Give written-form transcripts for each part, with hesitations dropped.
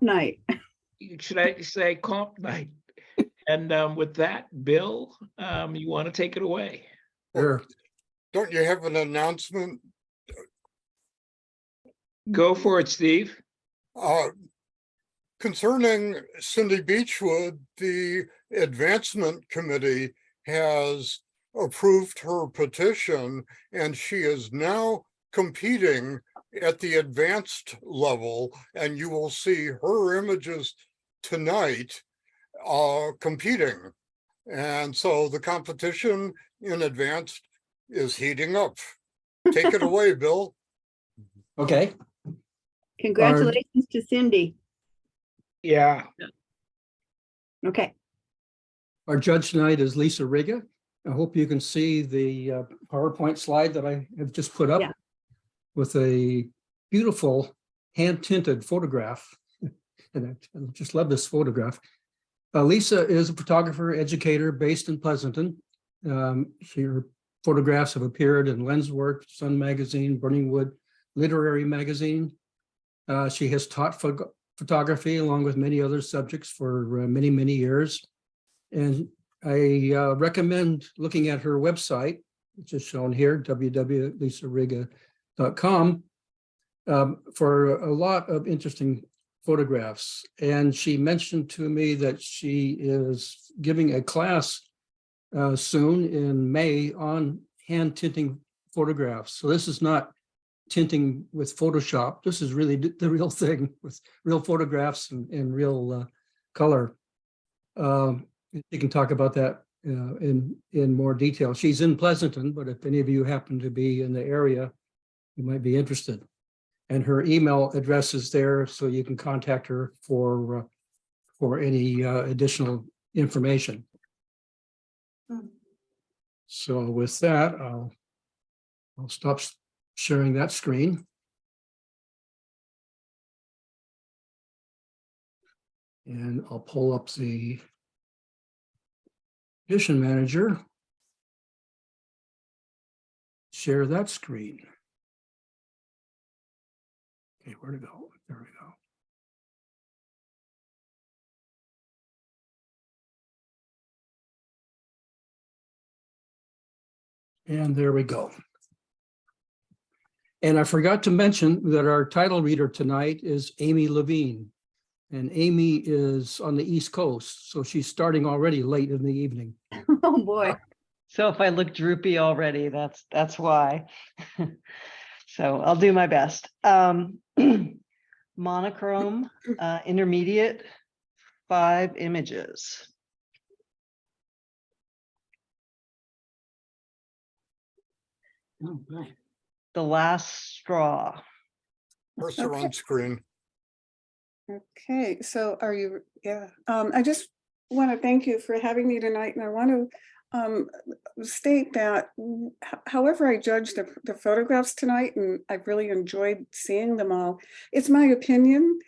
night. Should I say comp night? And with that, Bill, you want to take it away? Sure. Don't you have an announcement? Go for it, Steve. Concerning Cindy Beechwood, the Advancement Committee has approved her petition, and she is now competing at the advanced level, and you will see her images tonight competing. And so the competition in advanced is heating up. Take it away, Bill. Okay. Congratulations to Cindy. Yeah. Okay. Our judge tonight is Lisa Rigge. I hope you can see the PowerPoint slide that I have just put up. Yeah. With a beautiful hand-tinted photograph. And I just love this photograph. Lisa is a photographer, educator based in Pleasanton. Her photographs have appeared in Lenswork, Sun Magazine, Burning Wood, Literary Magazine. She has taught photography along with many other subjects for many, many years. And I recommend looking at her website, which is shown here, www.lisarigge.com, for a lot of interesting photographs. And she mentioned to me that she is giving a class soon in May on hand tinting photographs. So this is not tinting with Photoshop. This is really the real thing with real photographs and real color. You can talk about that in more detail. She's in Pleasanton, but if any of you happen to be in the area, you might be interested. And her email address is there, so you can contact her for any additional information. So with that, I'll stop sharing that screen. And I'll pull up the Edition Manager. Share that screen. Okay, where to go? There we go. And there we go. And I forgot to mention that our title reader tonight is Amy Levine. And Amy is on the East Coast, so she's starting already late in the evening. Oh, boy. So if I look droopy already, that's why. So I'll do my best. Monochrome, intermediate, 5 images. Okay. The last straw. Cursor on screen. Okay, so are you, yeah, I just want to thank you for having me tonight, and I want to state that however I judge the photographs tonight, and I've really enjoyed seeing them all, it's my opinion,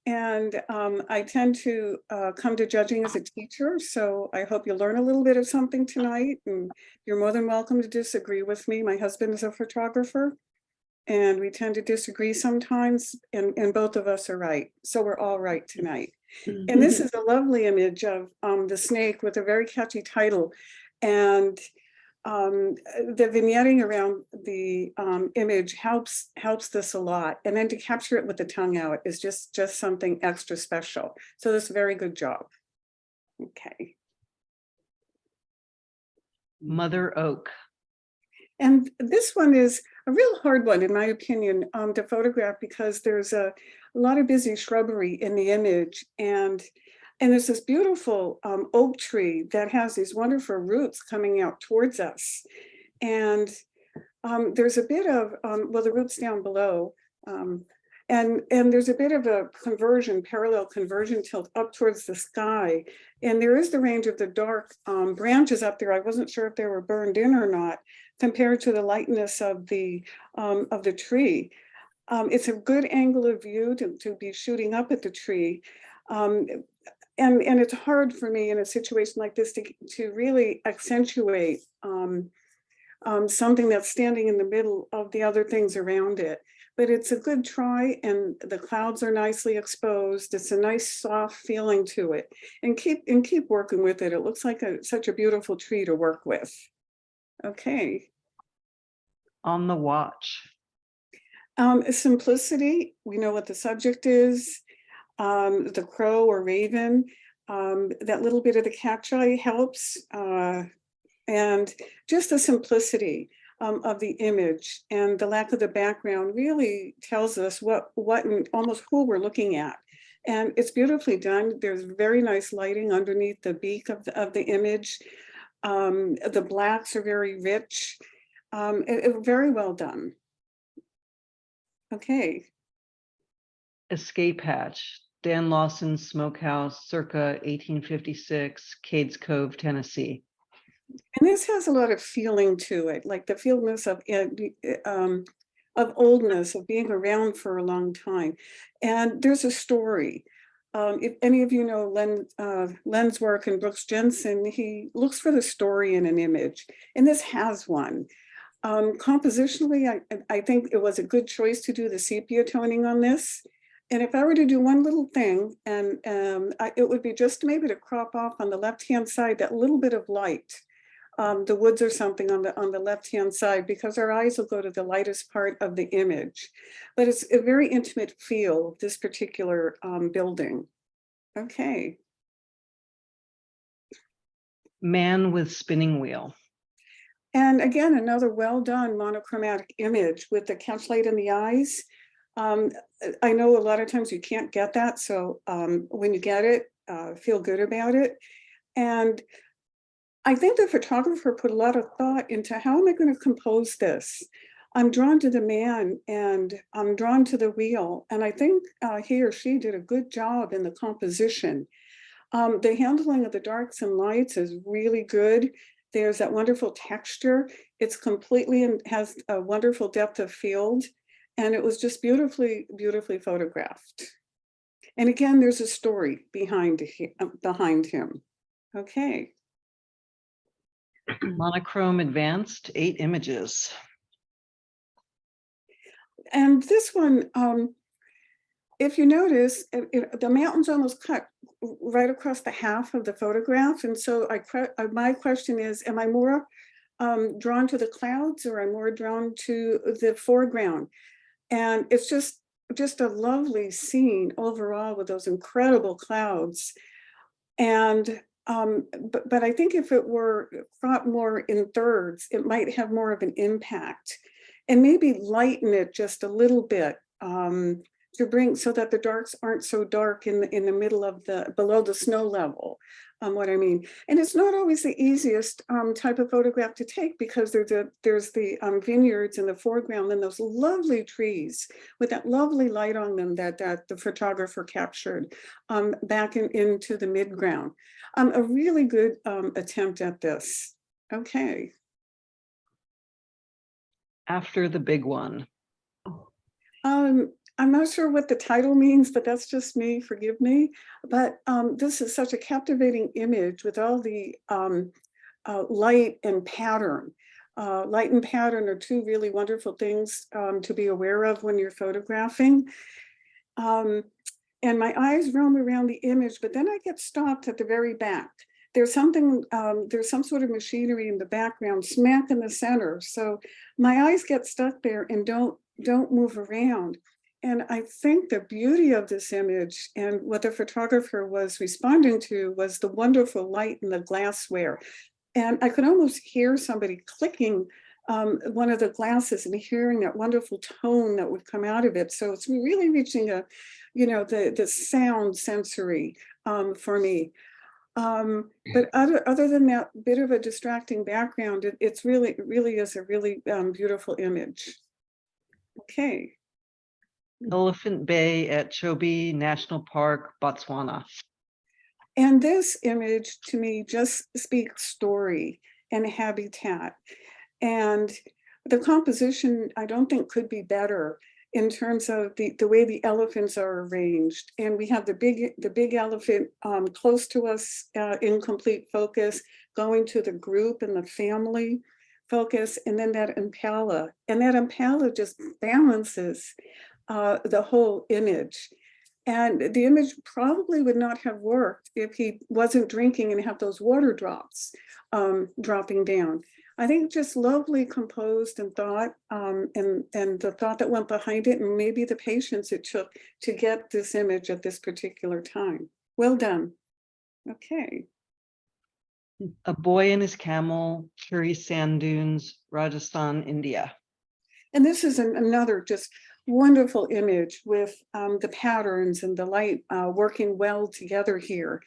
and I tend to come to judging as a teacher, so I hope you learn a little bit of something tonight, and you're more than welcome to disagree with me. My husband is a photographer, and we tend to disagree sometimes, and both of us are right. So we're all right tonight. And this is a lovely image of the snake with a very catchy title. And the vignetting around the image helps this a lot. And then to capture it with the tongue out is just something extra special. So this is a very good job. Okay. Mother Oak. And this one is a real hard one, in my opinion, to photograph, because there's a lot of busy shrubbery in the image. And there's this beautiful oak tree that has these wonderful roots coming out towards us. And there's a bit of, well, the roots down below. And there's a bit of a parallel conversion tilt up towards the sky. And there is the range of the dark branches up there. I wasn't sure if they were burned in or not, compared to the lightness of the tree. It's a good angle of view to be shooting up at the tree. And it's hard for me in a situation like this to really accentuate something that's standing in the middle of the other things around it. but it's a good try, and the clouds are nicely exposed. It's a nice soft feeling to it, and keep working with it. It looks like such a beautiful tree to work with. Okay. On the watch. Simplicity, we know what the subject is. The crow or raven, that little bit of the catch-eye helps. And just the simplicity of the image and the lack of the background really tells us what and almost who we're looking at. And it's beautifully done. There's very nice lighting underneath the beak of the image. The blacks are very rich. Very well done. Okay. Escape hatch. Dan Lawson's smokehouse circa 1856, Cades Cove, Tennessee. And this has a lot of feeling to it, like the feelness of oldness, of being around for a long time. And there's a story. If any of you know Len's work and Brooks Jensen, he looks for the story in an image, and this has one. Compositionally, I think it was a good choice to do the sepia toning on this. And if I were to do one little thing, and it would be just maybe to crop off on the left-hand side that little bit of light, the woods or something on the left-hand side, because our eyes will go to the lightest part of the image. But it's a very intimate feel of this particular building. Okay. Man with spinning wheel. And again, another well-done monochromatic image with the catchlight in the eyes. I know a lot of times you can't get that, so when you get it, feel good about it. And I think the photographer put a lot of thought into how am I going to compose this? I'm drawn to the man and I'm drawn to the wheel. And I think he or she did a good job in the composition. The handling of the darks and lights is really good. There's that wonderful texture. It's completely and has a wonderful depth of field. And it was just beautifully, beautifully photographed. And again, there's a story behind him. Okay. Monochrome advanced, 8 images. And this one, if you notice, the mountain's almost cut right across the half of the photograph. And so my question is, am I more drawn to the clouds, or am I more drawn to the foreground? And it's just a lovely scene overall with those incredible clouds. And but I think if it were cropped more in thirds, it might have more of an impact, and maybe lighten it just a little bit to bring so that the darks aren't so dark in the middle of below the snow level. What I mean, and it's not always the easiest type of photograph to take, because there's the vineyards in the foreground and those lovely trees with that lovely light on them that the photographer captured back into the midground. A really good attempt at this. Okay. After the big one. I'm not sure what the title means, but that's just me, forgive me. But this is such a captivating image with all the light and pattern. Light and pattern are two really wonderful things to be aware of when you're photographing. And my eyes roam around the image, but then I get stopped at the very back. There's some sort of machinery in the background, smack in the center. So my eyes get stuck there and don't move around. And I think the beauty of this image and what the photographer was responding to was the wonderful light in the glassware. And I could almost hear somebody clicking one of the glasses and hearing that wonderful tone that would come out of it. So it's really reaching the sound sensory for me. But other than that bit of a distracting background, it really is a really beautiful image. Okay. Elephant Bay at Chobe National Park, Botswana. And this image to me just speaks story and habitat. And the composition, I don't think could be better in terms of the way the elephants are arranged. And we have the big elephant close to us in complete focus, going to the group and the family focus, and then that impala. And that impala just balances the whole image. And the image probably would not have worked if he wasn't drinking and have those water drops dropping down. I think just lovely composed and thought, and the thought that went behind it, and maybe the patience it took to get this image at this particular time. Well done. Okay. A boy and his camel, Churi sand dunes, Rajasthan, India. And this is another just wonderful image with the patterns and the light working well together here.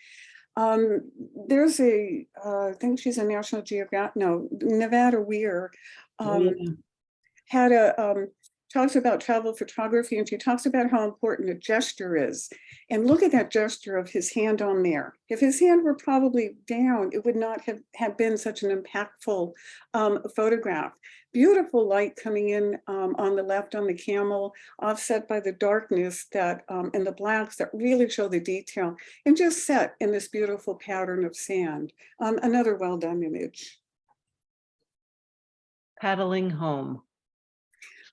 There's I think she's a National Geographic, no, Nevada Weir, had talks about travel photography, and she talks about how important a gesture is. And look at that gesture of his hand on there. If his hand were probably down, it would not have been such an impactful photograph. Beautiful light coming in on the left on the camel, offset by the darkness that and the blacks that really show the detail, and just set in this beautiful pattern of sand. Another well done image. Paddling home.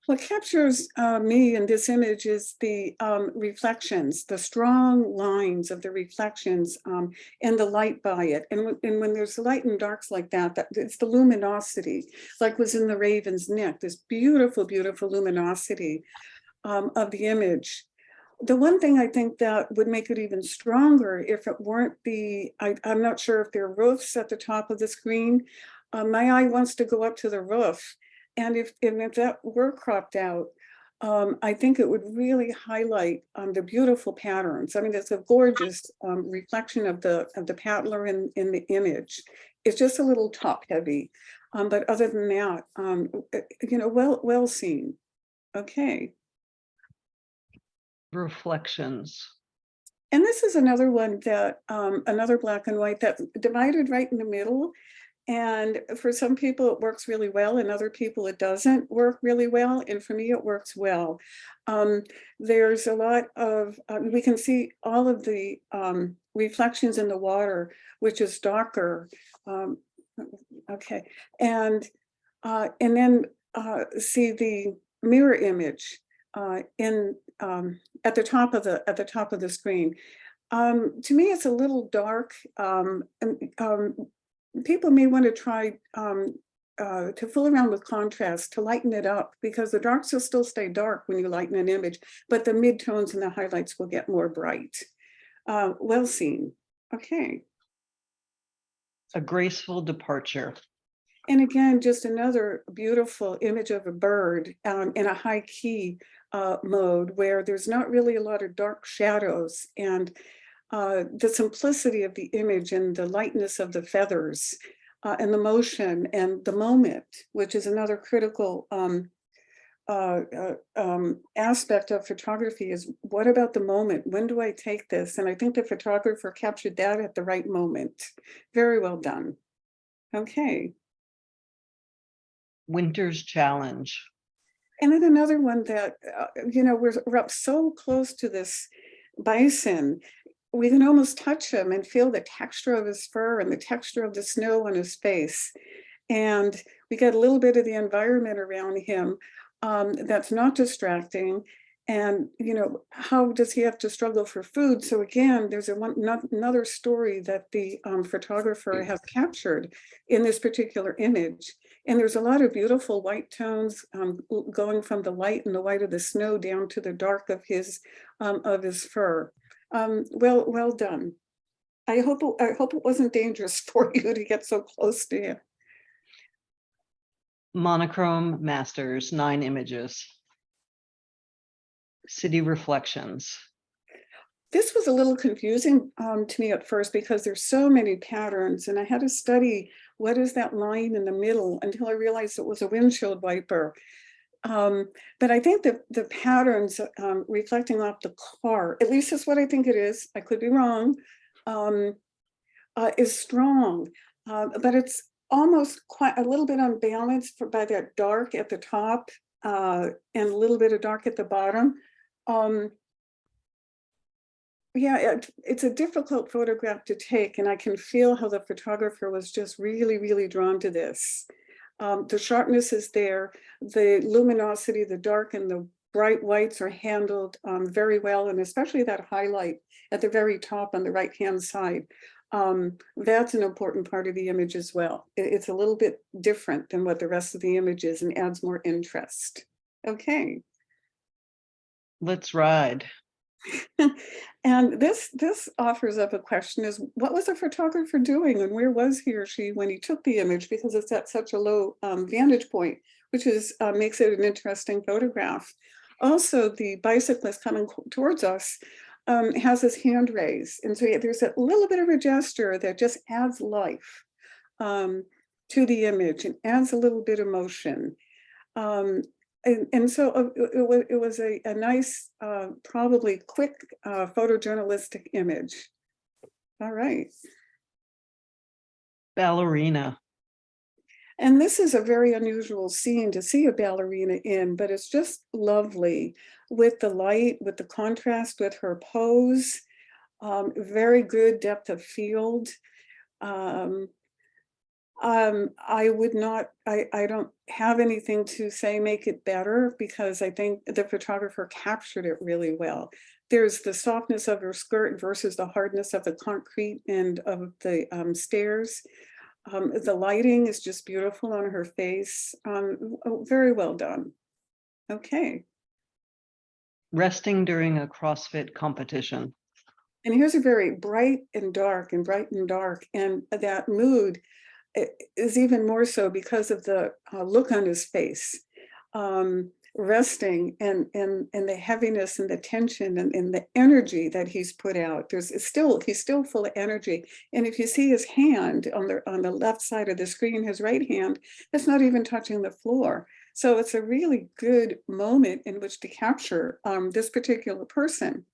What captures me in this image is the reflections, the strong lines of the reflections and the light by it. And when there's light and darks like that, it's the luminosity, like was in the raven's neck, this beautiful, beautiful luminosity of the image. The one thing I think that would make it even stronger if it weren't I'm not sure if there are roofs at the top of the screen. My eye wants to go up to the roof. And if that were cropped out, I think it would really highlight the beautiful patterns. I mean, it's a gorgeous reflection of the paddler in the image. It's just a little top heavy, but other than that, you know, well seen. Okay. Reflections. And this is another one that another black and white that divided right in the middle. And for some people it works really well, and other people it doesn't work really well. And for me, it works well. There's a lot of, we can see all of the reflections in the water, which is darker. Okay, and then see the mirror image in at the top of the screen. To me, it's a little dark. People may want to try to fool around with contrast to lighten it up, because the darks will still stay dark when you lighten an image, but the midtones and the highlights will get more bright. Well seen. Okay. A graceful departure. And again, just another beautiful image of a bird in a high key mode where there's not really a lot of dark shadows, and the simplicity of the image and the lightness of the feathers and the motion and the moment, which is another critical aspect of photography, is what about the moment? When do I take this? And I think the photographer captured that at the right moment. Very well done. Okay. Winter's challenge. And then another one that, you know, we're up so close to this bison, we can almost touch him and feel the texture of his fur and the texture of the snow on his face. And we get a little bit of the environment around him that's not distracting. And, you know, how does he have to struggle for food? So again, there's another story that the photographer has captured in this particular image. And there's a lot of beautiful white tones going from the light and the white of the snow down to the dark of his fur. Well done. I hope it wasn't dangerous for you to get so close to him. Monochrome masters, 9 images. City reflections. This was a little confusing to me at first, because there's so many patterns, and I had to study what is that line in the middle until I realized it was a windshield wiper. But I think that the patterns reflecting off the car, at least is what I think it is, I could be wrong, is strong, but it's almost quite a little bit unbalanced by that dark at the top and a little bit of dark at the bottom. Yeah, it's a difficult photograph to take, and I can feel how the photographer was just really, really drawn to this. The sharpness is there, the luminosity, the dark and the bright whites are handled very well, and especially that highlight at the very top on the right-hand side. That's an important part of the image as well. It's a little bit different than what the rest of the image is and adds more interest. Okay. Let's ride. And this offers up a question: is what was the photographer doing, and where was he or she when he took the image? Because it's at such a low vantage point, which is makes it an interesting photograph. Also, the bicyclist coming towards us has his hand raised, and so there's a little bit of a gesture that just adds life to the image and adds a little bit of motion. And so it was a nice, probably quick photojournalistic image. All right. Ballerina. And this is a very unusual scene to see a ballerina in, but it's just lovely with the light, with the contrast, with her pose, very good depth of field. I would not, I don't have anything to say make it better, because I think the photographer captured it really well. There's the softness of her skirt versus the hardness of the concrete and of the stairs. The lighting is just beautiful on her face. Very well done. Okay. Resting during a CrossFit competition. And here's a very bright and dark and bright and dark. And that mood is even more so because of the look on his face, resting and the heaviness and the tension and the energy that he's put out. He's still full of energy. And if you see his hand on the left side of the screen, his right hand, it's not even touching the floor. So it's a really good moment in which to capture this particular person.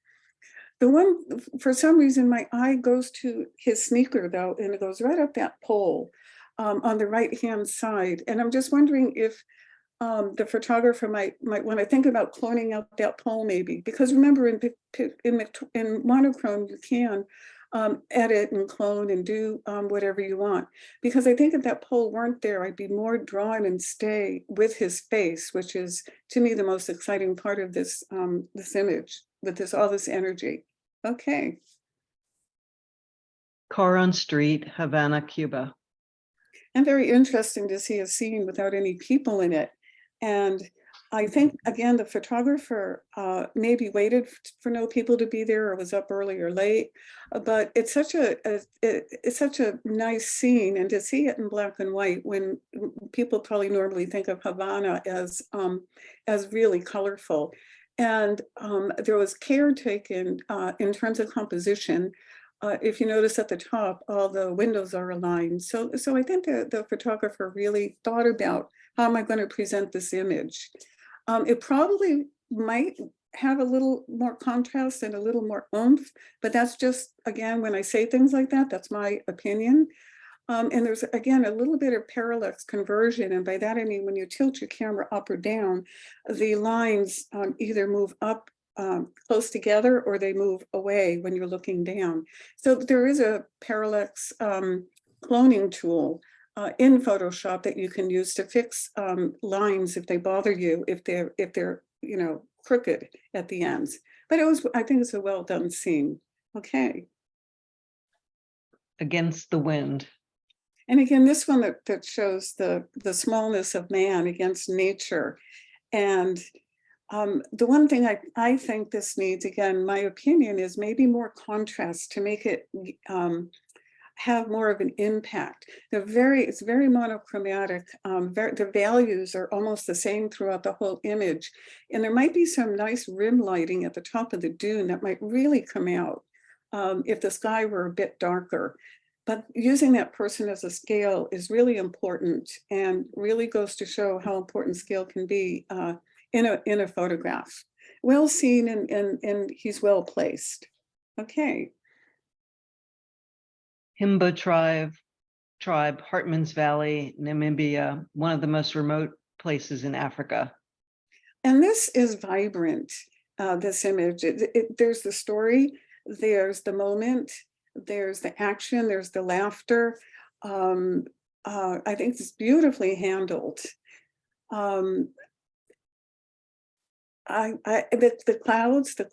The one, for some reason, my eye goes to his sneaker though, and it goes right up that pole on the right-hand side. And I'm just wondering if the photographer might want to think about cloning out that pole maybe, because remember in monochrome, you can edit and clone and do whatever you want. Because I think if that pole weren't there, I'd be more drawn and stay with his face, which is to me the most exciting part of this this image with all this energy. Okay. Car on street, Havana, Cuba. And very interesting to see a scene without any people in it. And I think, again, the photographer maybe waited for no people to be there or was up early or late, but it's such a nice scene. And to see it in black and white when people probably normally think of Havana as really colorful. And there was care taken in terms of composition. If you notice at the top, all the windows are aligned. So I think the photographer really thought about, how am I going to present this image? It probably might have a little more contrast and a little more oomph, but that's just, again, when I say things like that, that's my opinion. And there's, again, a little bit of parallax conversion. And by that, I mean, when you tilt your camera up or down, the lines either move up close together or they move away when you're looking down. So there is a parallax cloning tool in Photoshop that you can use to fix lines if they bother you, if they're crooked at the ends. But I think it's a well done scene. Okay. Against the wind. And again, this one that shows the smallness of man against nature. And the one thing I think this needs, again, my opinion is maybe more contrast to make it have more of an impact. It's very monochromatic. The values are almost the same throughout the whole image. And there might be some nice rim lighting at the top of the dune that might really come out if the sky were a bit darker. But using that person as a scale is really important and really goes to show how important scale can be in a photograph. Well seen and he's well placed. Okay. Himba tribe, Hartman's Valley, Namibia, one of the most remote places in Africa. And this is vibrant, this image. There's the story, there's the moment, there's the action, there's the laughter. I think it's beautifully handled. The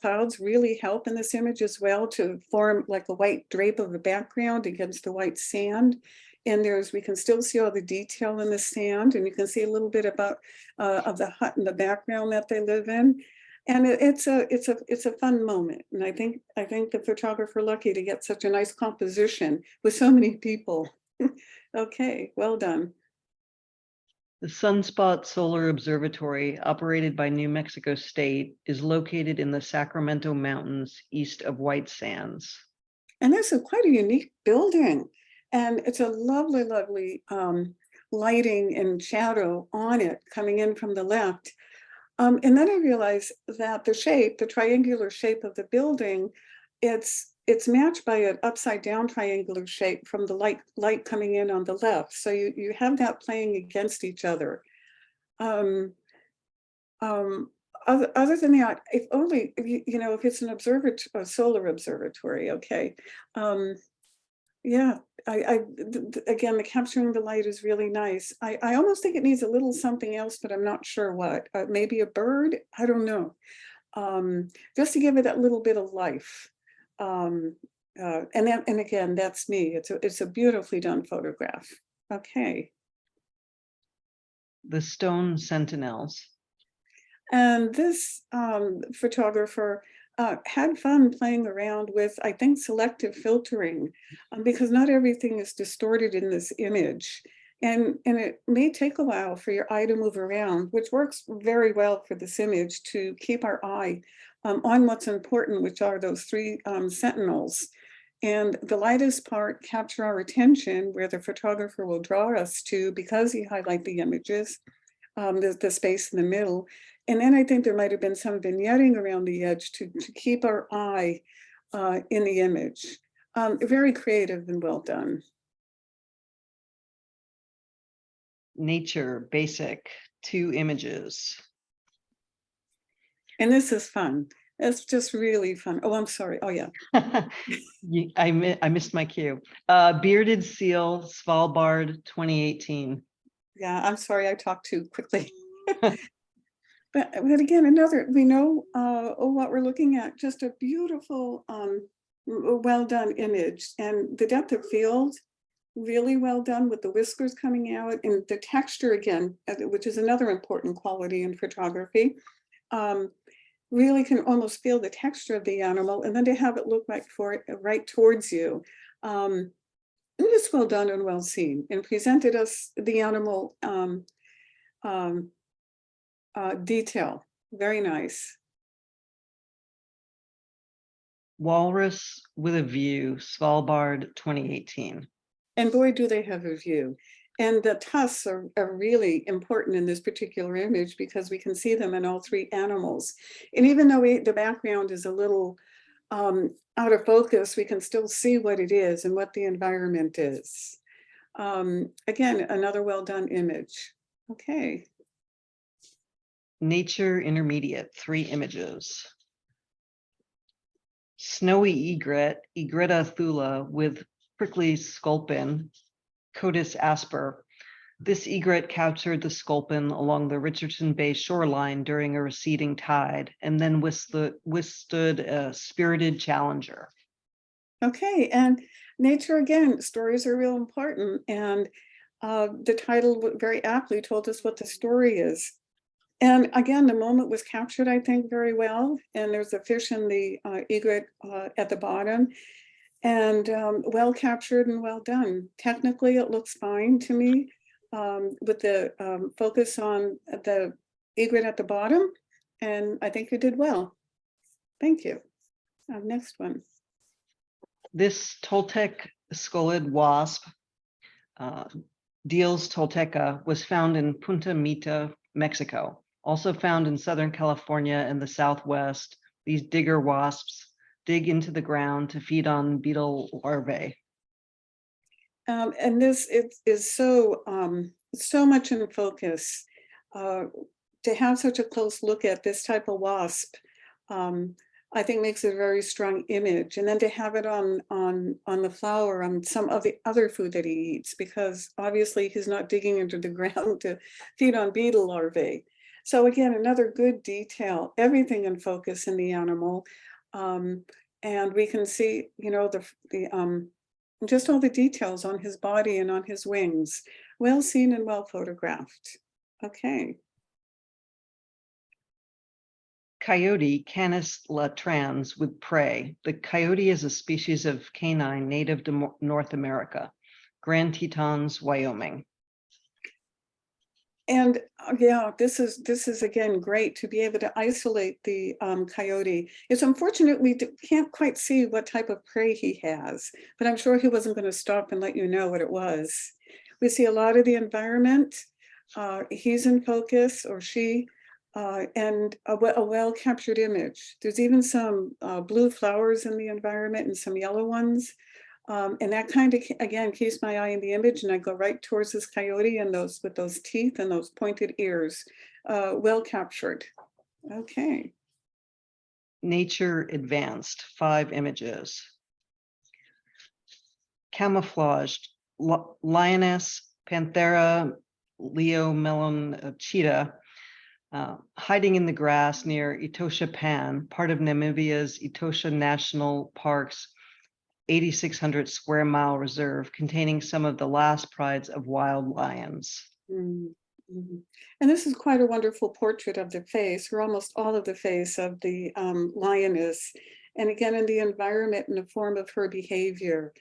clouds really help in this image as well to form like a white drape of the background against the white sand. And we can still see all the detail in the sand, and you can see a little bit about of the hut in the background that they live in. And it's a fun moment. And I think the photographer lucky to get such a nice composition with so many people. Okay, well done. The Sunspot Solar Observatory, operated by New Mexico State, is located in the Sacramento Mountains east of White Sands. And this is quite a unique building. And it's a lovely, lovely lighting and shadow on it coming in from the left. And then I realized that the triangular shape of the building, it's matched by an upside down triangular shape from the light coming in on the left. So you have that playing against each other. Other than that, if only, if it's a solar observatory, okay. Yeah, again, the capturing the light is really nice. I almost think it needs a little something else, but I'm not sure what. Maybe a bird, I don't know. Just to give it that little bit of life. And again, that's me. It's a beautifully done photograph. Okay. The Stone Sentinels. And this photographer had fun playing around with, I think, selective filtering, because not everything is distorted in this image. And it may take a while for your eye to move around, which works very well for this image to keep our eye on what's important, which are those three sentinels. And the lightest part capture our attention, where the photographer will draw us to, because he highlight the images, the space in the middle. And then I think there might have been some vignetting around the edge to keep our eye in the image. Very creative and well done. Nature Basic, 2 images. And this is fun. It's just really fun. Oh, I'm sorry. Oh, yeah. I missed my cue. Bearded Seal, Svalbard, 2018. Yeah, I'm sorry I talked too quickly. But again, we know what we're looking at, just a beautiful, well done image. And the depth of field, really well done with the whiskers coming out, and the texture again, which is another important quality in photography. Really can almost feel the texture of the animal, and then to have it look like right towards you. It was well done and well seen, and presented us the animal detail. Very nice. Walrus with a View, Svalbard, 2018. And boy, do they have a view. And the tusks are really important in this particular image, because we can see them in all 3 animals. And even though the background is a little out of focus, we can still see what it is and what the environment is. Again, another well done image. Okay. Nature Intermediate, 3 images. Snowy egret, Egretta thula, with prickly sculpin, Cotis asper. This egret captured the sculpin along the Richardson Bay shoreline during a receding tide, and then withstood a spirited challenger. Okay, and nature again, stories are real important, and the title very aptly told us what the story is. And again, the moment was captured, I think, very well. And there's a fish in the egret at the bottom, and well captured and well done. Technically, it looks fine to me, with the focus on the egret at the bottom. And I think you did well. Thank you. Next one. This Toltec skulled wasp, Diels tolteca, was found in Punta Mita, Mexico. Also found in Southern California and the Southwest, these digger wasps dig into the ground to feed on beetle larvae. And this is so much in focus. To have such a close look at this type of wasp, I think makes it a very strong image. And then to have it on the flower, on some of the other food that he eats, because obviously he's not digging into the ground to feed on beetle larvae. So again, another good detail, everything in focus in the animal. And we can see, you know, just all the details on his body and on his wings. Well seen and well photographed. Okay. Coyote, Canis latrans, with prey. The coyote is a species of canine native to North America, Grand Tetons, Wyoming. And yeah, this is again great to be able to isolate the coyote. It's unfortunate we can't quite see what type of prey he has, but I'm sure he wasn't going to stop and let you know what it was. We see a lot of the environment. He's in focus, or she, and a well captured image. There's even some blue flowers in the environment and some yellow ones. And that kind of, again, keeps my eye in the image, and I go right towards this coyote and those with those teeth and those pointed ears. Well captured. Okay. Nature Advanced, 5 images. Camouflaged, lioness, panthera, leo melon cheetah, hiding in the grass near Etosha Pan, part of Namibia's Etosha National Park's 8,600 square mile reserve containing some of the last prides of wild lions. Mm-hmm. And this is quite a wonderful portrait of the face, or almost all of the face of the lioness. And again, in the environment and the form of her behavior.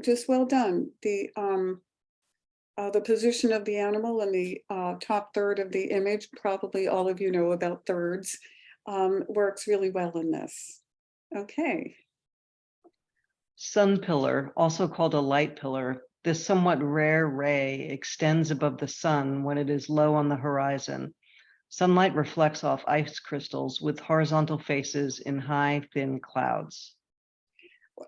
Just well done. The position of the animal in the top third of the image, probably all of you know about thirds, works really well in this. Okay. Sun pillar, also called a light pillar, this somewhat rare ray extends above the sun when it is low on the horizon. Sunlight reflects off ice crystals with horizontal faces in high, thin clouds.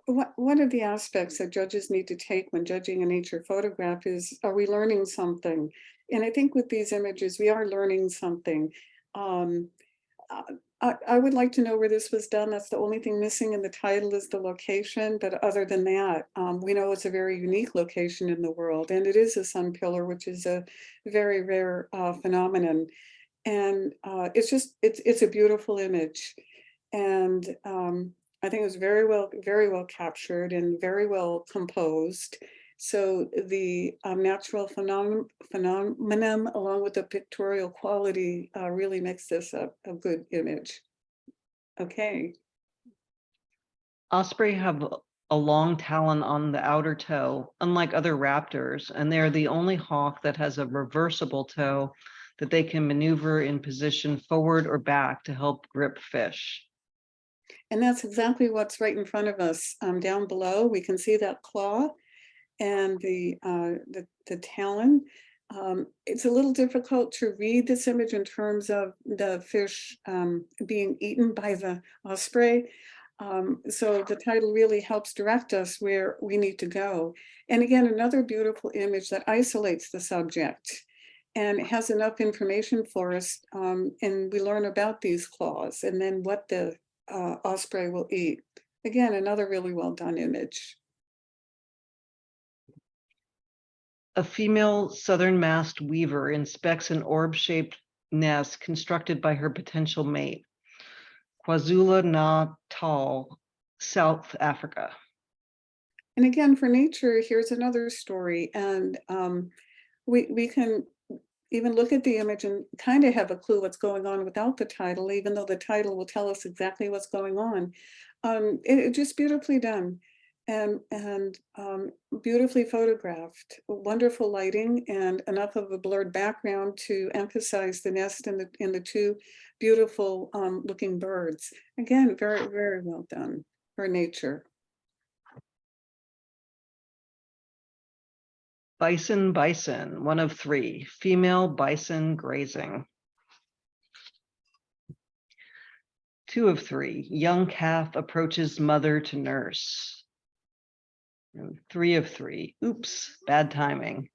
One of the aspects that judges need to take when judging a nature photograph is, are we learning something? And I think with these images, we are learning something. I would like to know where this was done. That's the only thing missing in the title is the location. But other than that, we know it's a very unique location in the world. And it is a sun pillar, which is a very rare phenomenon. And it's a beautiful image. And I think it was very well captured and very well composed. So the natural phenomenon along with the pictorial quality really makes this a good image. Okay. Osprey have a long talon on the outer toe, unlike other raptors, and they are the only hawk that has a reversible toe that they can maneuver in position forward or back to help grip fish. And that's exactly what's right in front of us. Down below, we can see that claw and the talon. It's a little difficult to read this image in terms of the fish being eaten by the osprey. So the title really helps direct us where we need to go. And again, another beautiful image that isolates the subject and has enough information for us. And we learn about these claws and then what the osprey will eat. Again, another really well done image. A female southern masked weaver inspects an orb-shaped nest constructed by her potential mate. KwaZulu-Natal, South Africa. And again, for nature, here's another story. And we can even look at the image and kind of have a clue what's going on without the title, even though the title will tell us exactly what's going on. It's just beautifully done and beautifully photographed, wonderful lighting and enough of a blurred background to emphasize the nest and the two beautiful looking birds. Again, very, very well done for nature. Bison, one of 3, female bison grazing. 2 of 3, young calf approaches mother to nurse. And 3 of 3, oops, bad timing.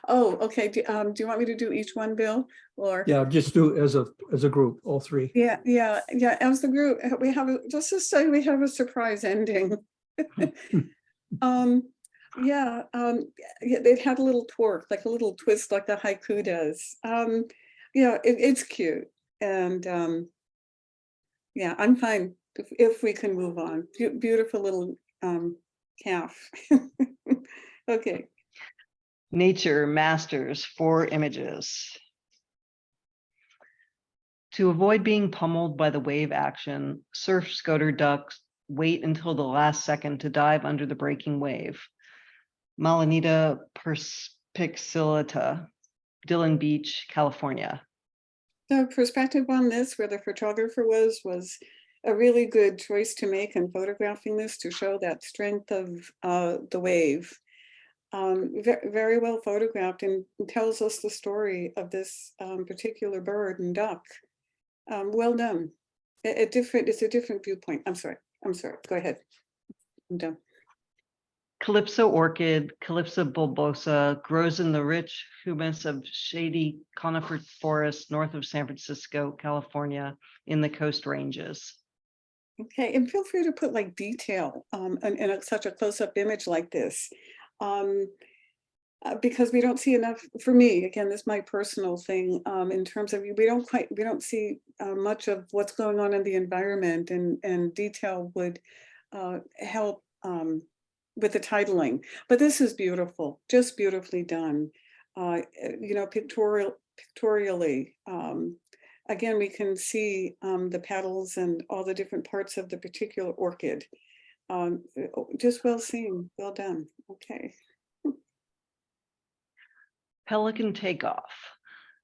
Oh, okay. Do you want me to do each one, Bill? Or? Yeah, just do as a group, all three. Yeah, as the group, we have, just to say, we have a surprise ending. Yeah, it had a little twerk, like a little twist like the haiku does. Yeah, it's cute. And yeah, I'm fine if we can move on. Beautiful little calf. Okay. Nature masters 4 images. To avoid being pummeled by the wave action, surf scoter ducks wait until the last second to dive under the breaking wave. Malanita perspixillata, Dillon Beach, California. The perspective on this, where the photographer was a really good choice to make in photographing this, to show that strength of the wave. Very well photographed, and tells us the story of this particular bird and duck. Well done. It's a different viewpoint. I'm sorry. Go ahead. I'm done. Calypso orchid, Calypso bulbosa, grows in the rich humus of shady conifer forest north of San Francisco, California, in the Coast Ranges. Okay, and feel free to put like detail in such a close-up image like this. Because we don't see enough, for me, again, this is my personal thing, in terms of we don't see much of what's going on in the environment, and detail would help with the titling. But this is beautiful, just beautifully done. You know, pictorially. Again, we can see the petals and all the different parts of the particular orchid. Just well seen, well done. Okay. Pelican takeoff.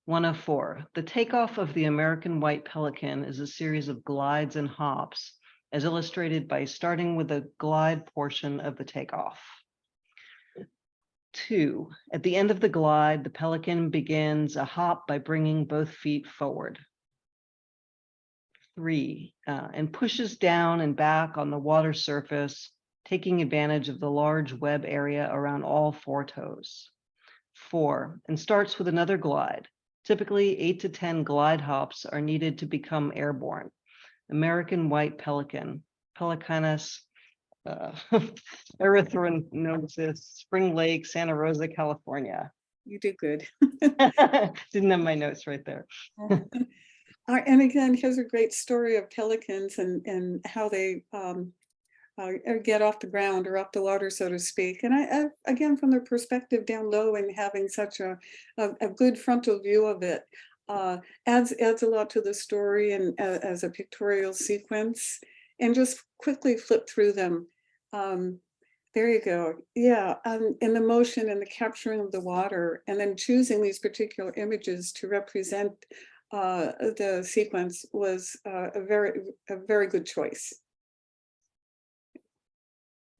104. The takeoff of the American white pelican is a series of glides and hops, as illustrated by starting with the glide portion of the takeoff. 2. At the end of the glide, the pelican begins a hop by bringing both feet forward. 3. And pushes down and back on the water surface, taking advantage of the large web area around all 4 toes. 4. And starts with another glide. Typically 8 to 10 glide hops are needed to become airborne. American white pelican, Pelicanus erythrinosus, Spring Lake, Santa Rosa, California. You did good. Didn't have my notes right there. And again, here's a great story of pelicans and how they get off the ground or off the water, so to speak. And I again, from their perspective down low and having such a good frontal view of it, adds a lot to the story, and as a pictorial sequence, and just quickly flip through them. There you go. Yeah, in the motion and the capturing of the water, and then choosing these particular images to represent the sequence was a very good choice.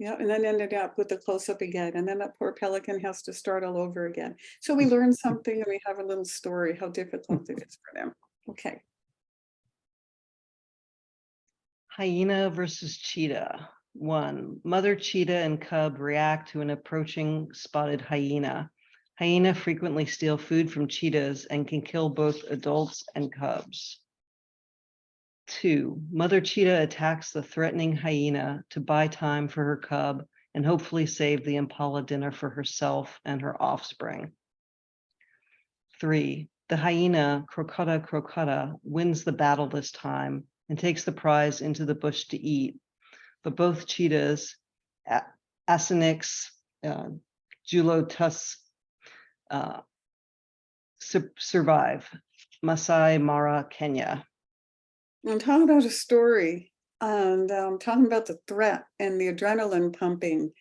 Yeah, and then ended up with the close-up again, and then that poor pelican has to start all over again. So we learn something, and we have a little story how difficult it is for them. Okay. Hyena versus cheetah. 1. Mother cheetah and cub react to an approaching spotted hyena. Hyena frequently steal food from cheetahs and can kill both adults and cubs. 2. Mother cheetah attacks the threatening hyena to buy time for her cub and hopefully save the impala dinner for herself and her offspring. 3. The hyena, Crocuta crocuta, wins the battle this time and takes the prize into the bush to eat. But both cheetahs, Acinix julotus, survive. Masai Mara, Kenya. I'm talking about a story, and talking about the threat and the adrenaline pumping,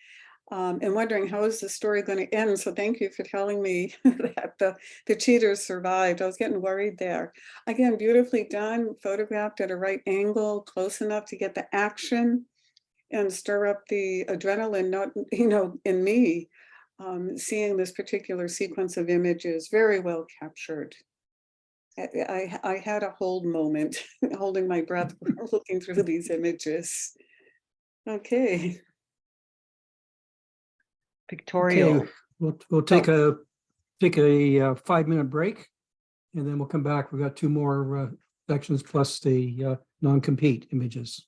and wondering how is the story going to end. So thank you for telling me that the cheaters survived. I was getting worried there. Again, beautifully done, photographed at a right angle, close enough to get the action and stir up the adrenaline, not, in me, seeing this particular sequence of images. Very well captured. I had a hold moment, holding my breath, looking through these images. Okay. Pictorial. Okay, we'll take a take a 5-minute break, and then we'll come back. We've got 2 more sections plus the non-compete images.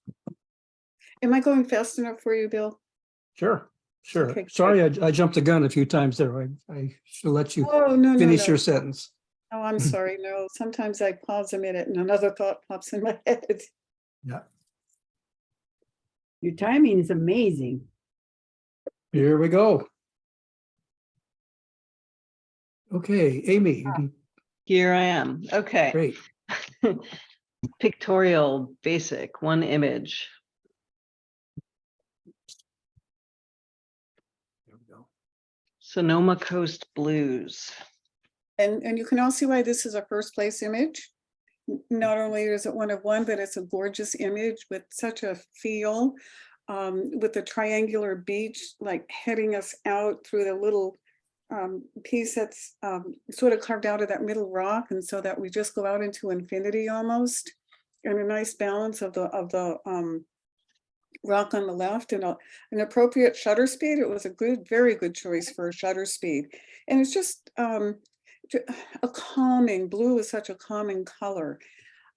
Am I going fast enough for you, Bill? Sure, sure. Okay, Sorry, I jumped the gun a few times there. I should let you Oh, no, no, finish no. your sentence. Oh, I'm sorry. No, sometimes I pause a minute and another thought pops in my head. Yeah. Your timing is amazing. Here we go. Okay, Amy, Here I am. Okay. great. Pictorial basic, 1 image. There we go. Sonoma Coast Blues. And you can all see why this is a first place image. Not only is it 1 of 1, but it's a gorgeous image with such a feel, with the triangular beach, like heading us out through the little piece that's sort of carved out of that middle rock, and so that we just go out into infinity almost, and a nice balance of the rock on the left, and an appropriate shutter speed. It was a very good choice for a shutter speed, and it's just a calming. Blue is such a calming color.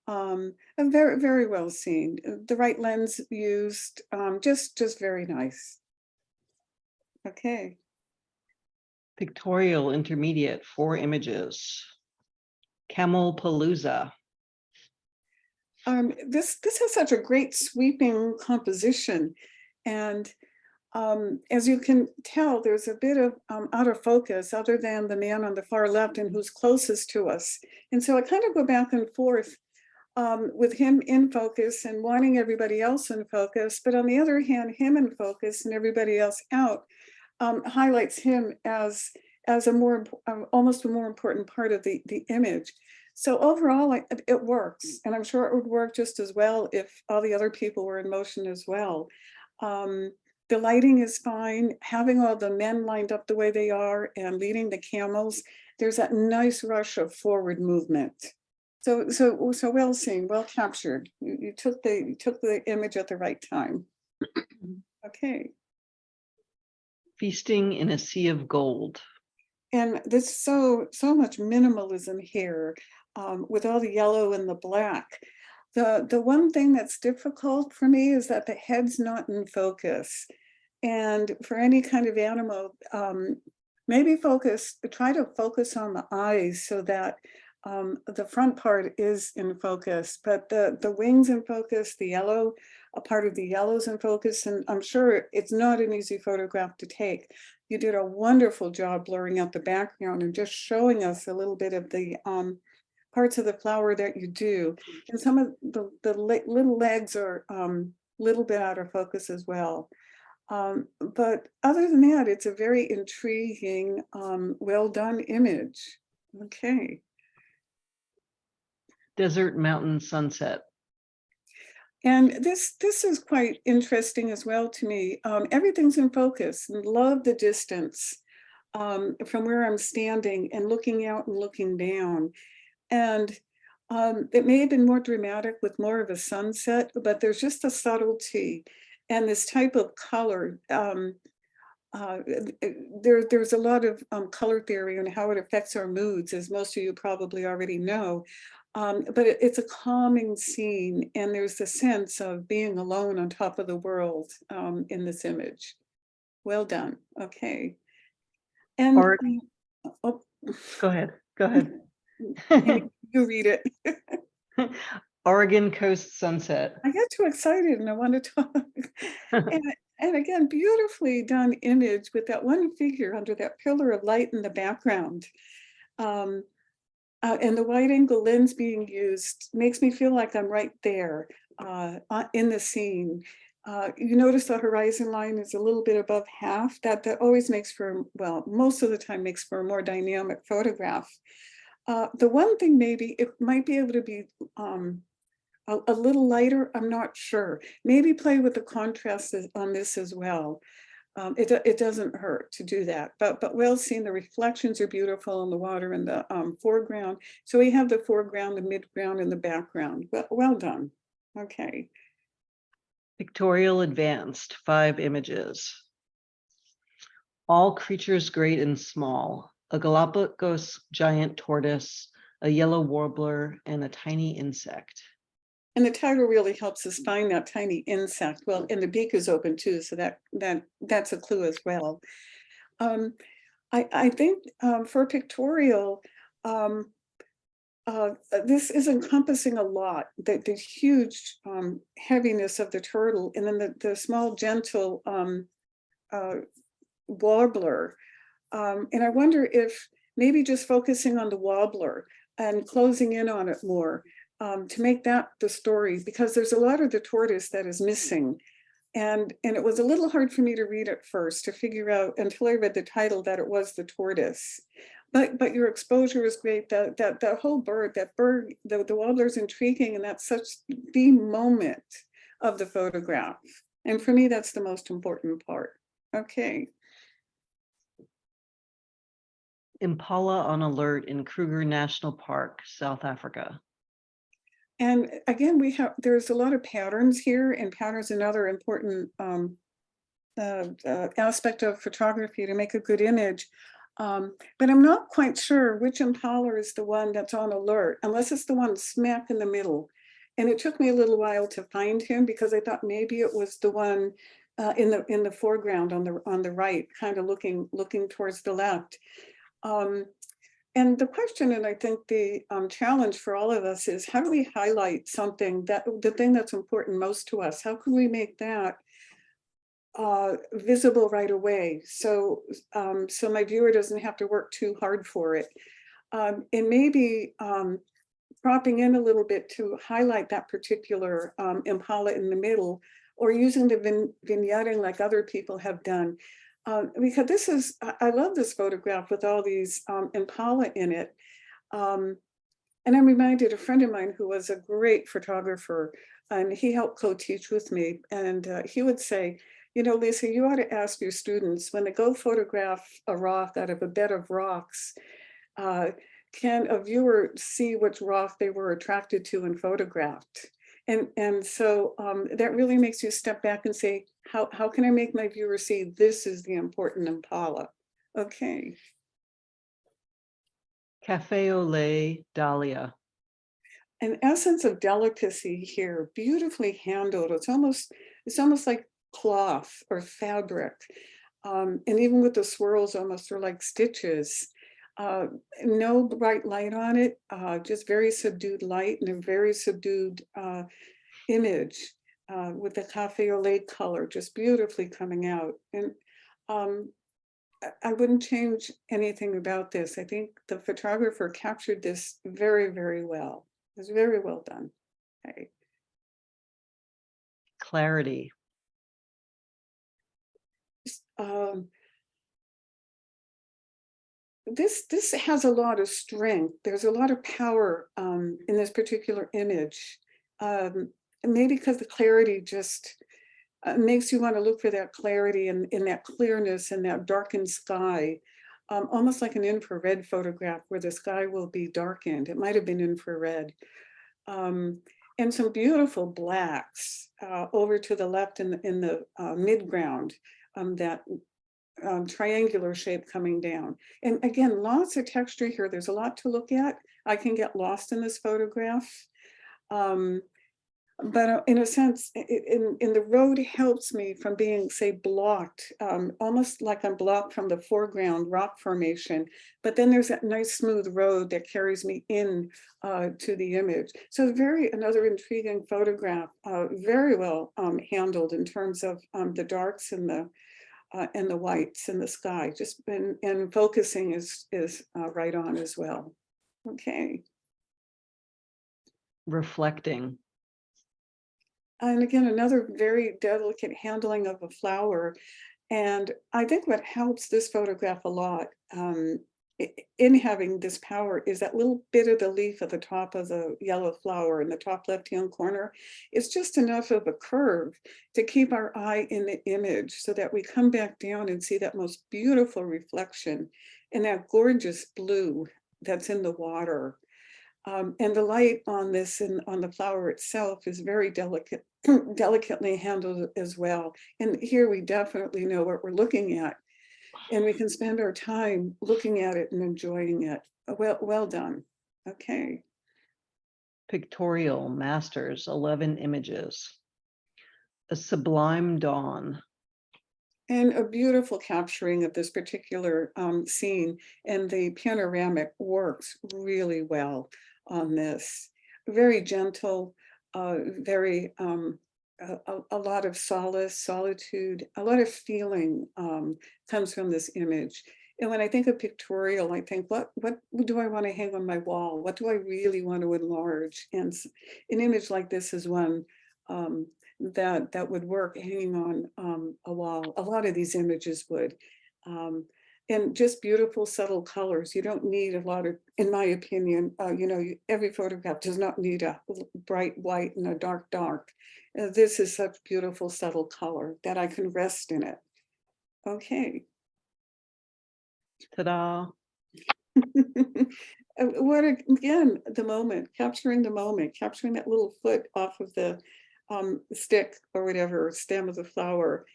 And very well seen. The right lens used, just very nice. Okay. Pictorial intermediate, 4 images. Camel Palooza. This has such a great sweeping composition, and as you can tell, there's a bit of out of focus other than the man on the far left and who's closest to us. And so I kind of go back and forth with him in focus and wanting everybody else in focus, but on the other hand, him in focus and everybody else out highlights him as a more almost a more important part of the image. So overall, it works, and I'm sure it would work just as well if all the other people were in motion as well. The lighting is fine. Having all the men lined up the way they are and leading the camels, there's that nice rush of forward movement. So well seen, well captured. You took the image at the right time. Okay. Feasting in a Sea of Gold. And there's so much minimalism here, with all the yellow and the black. The one thing that's difficult for me is that the head's not in focus. And for any kind of animal, maybe try to focus on the eyes so that the front part is in focus, but the wings in focus, the yellow, a part of the yellow's in focus, and I'm sure it's not an easy photograph to take. You did a wonderful job blurring out the background and just showing us a little bit of the parts of the flower that you do. And some of the little legs are a little bit out of focus as well. But other than that, it's a very intriguing, well done image. Okay. Desert Mountain Sunset. And this is quite interesting as well to me. Everything's in focus, and love the distance from where I'm standing and looking out and looking down. And it may have been more dramatic with more of a sunset, but there's just a subtlety and this type of color. There's a lot of color theory and how it affects our moods, as most of you probably already know. But it's a calming scene, and there's the sense of being alone on top of the world in this image. Well done. Okay. And Go ahead. you read it. Oregon Coast Sunset. I got too excited and I want to talk. And again, beautifully done image with that one figure under that pillar of light in the background. And the wide angle lens being used makes me feel like I'm right there in the scene. You notice the horizon line is a little bit above half. That always makes for, well, most of the time makes for a more dynamic photograph. The one thing maybe, it might be able to be a little lighter, I'm not sure. Maybe play with the contrast on this as well. It doesn't hurt to do that, but well seen. The reflections are beautiful in the water in the foreground. So we have the foreground, the midground, and the background. Well done. Okay. Pictorial Advanced, 5 images. All creatures great and small. a Galapagos giant tortoise, a yellow warbler, and a tiny insect. And the title really helps us find that tiny insect. Well, and the beak is open too, so that's a clue as well. I think for Pictorial, this is encompassing a lot, the huge heaviness of the turtle, and then the small, gentle warbler. And I wonder if maybe just focusing on the warbler and closing in on it more to make that the story, because there's a lot of the tortoise that is missing. And it was a little hard for me to read at first, to figure out until I read the title that it was the tortoise. But your exposure is great. That whole bird, the warbler is intriguing, and that's such the moment of the photograph. And for me, that's the most important part. Okay. Impala on alert in Kruger National Park, South Africa. And again, there's a lot of patterns here, and patterns another important aspect of photography to make a good image. But I'm not quite sure which impala is the one that's on alert, unless it's the one smack in the middle. And it took me a little while to find him, because I thought maybe it was the one in the foreground on the right, kind of looking towards the left. And the question, and I think the challenge for all of us, is how do we highlight something, the thing that's important most to us? How can we make that visible right away, so my viewer doesn't have to work too hard for it? And maybe propping in a little bit to highlight that particular impala in the middle, or using the vignetting like other people have done. Because I love this photograph with all these impala in it. And I'm reminded of a friend of mine who was a great photographer, and he helped co-teach with me. And he would say, you know, Lisa, you ought to ask your students, when they go photograph a rock out of a bed of rocks, can a viewer see which rock they were attracted to and photographed? And so that really makes you step back and say, how can I make my viewer see this is the important impala? Okay. Cafe au lait, Dahlia. An essence of delicacy here, beautifully handled. It's almost like cloth or fabric. And even with the swirls, almost are like stitches. No bright light on it, just very subdued light and a very subdued image with the cafe au lait color just beautifully coming out. And I wouldn't change anything about this. I think the photographer captured this very, very well. It was very well done. Okay. Clarity. This has a lot of strength. There's a lot of power in this particular image. And maybe because the clarity just makes you want to look for that clarity and in that clearness and that darkened sky, almost like an infrared photograph where the sky will be darkened. It might have been infrared. And some beautiful blacks over to the left in the midground, that triangular shape coming down. And again, lots of texture here. There's a lot to look at. I can get lost in this photograph. But in a sense, in the road helps me from being, say, blocked, almost like I'm blocked from the foreground rock formation. But then there's that nice smooth road that carries me in to the image. So another intriguing photograph, very well handled in terms of the darks and the whites in the sky. Just and focusing is right on as well. Okay. Reflecting. And again, another very delicate handling of a flower. And I think what helps this photograph a lot in having this power is that little bit of the leaf at the top of the yellow flower in the top left-hand corner. It's just enough of a curve to keep our eye in the image so that we come back down and see that most beautiful reflection in that gorgeous blue that's in the water. And the light on this and on the flower itself is very delicately handled as well. And here we definitely know what we're looking at. and we can spend our time looking at it and enjoying it. Well done. Okay. Pictorial Masters, 11 images. A Sublime Dawn. And a beautiful capturing of this particular scene, and the panoramic works really well on this. Very gentle, very a lot of solace, solitude, a lot of feeling comes from this image. And when I think of Pictorial, I think, what do I want to hang on my wall? What do I really want to enlarge? And an image like this is one that would work hanging on a wall. A lot of these images would. And just beautiful, subtle colors. You don't need a lot of, in my opinion, every photograph does not need a bright white and a dark. This is such beautiful, subtle color that I can rest in it. Okay. Ta-da. Again, the moment, capturing that little foot off of the stick or whatever, stem of the flower.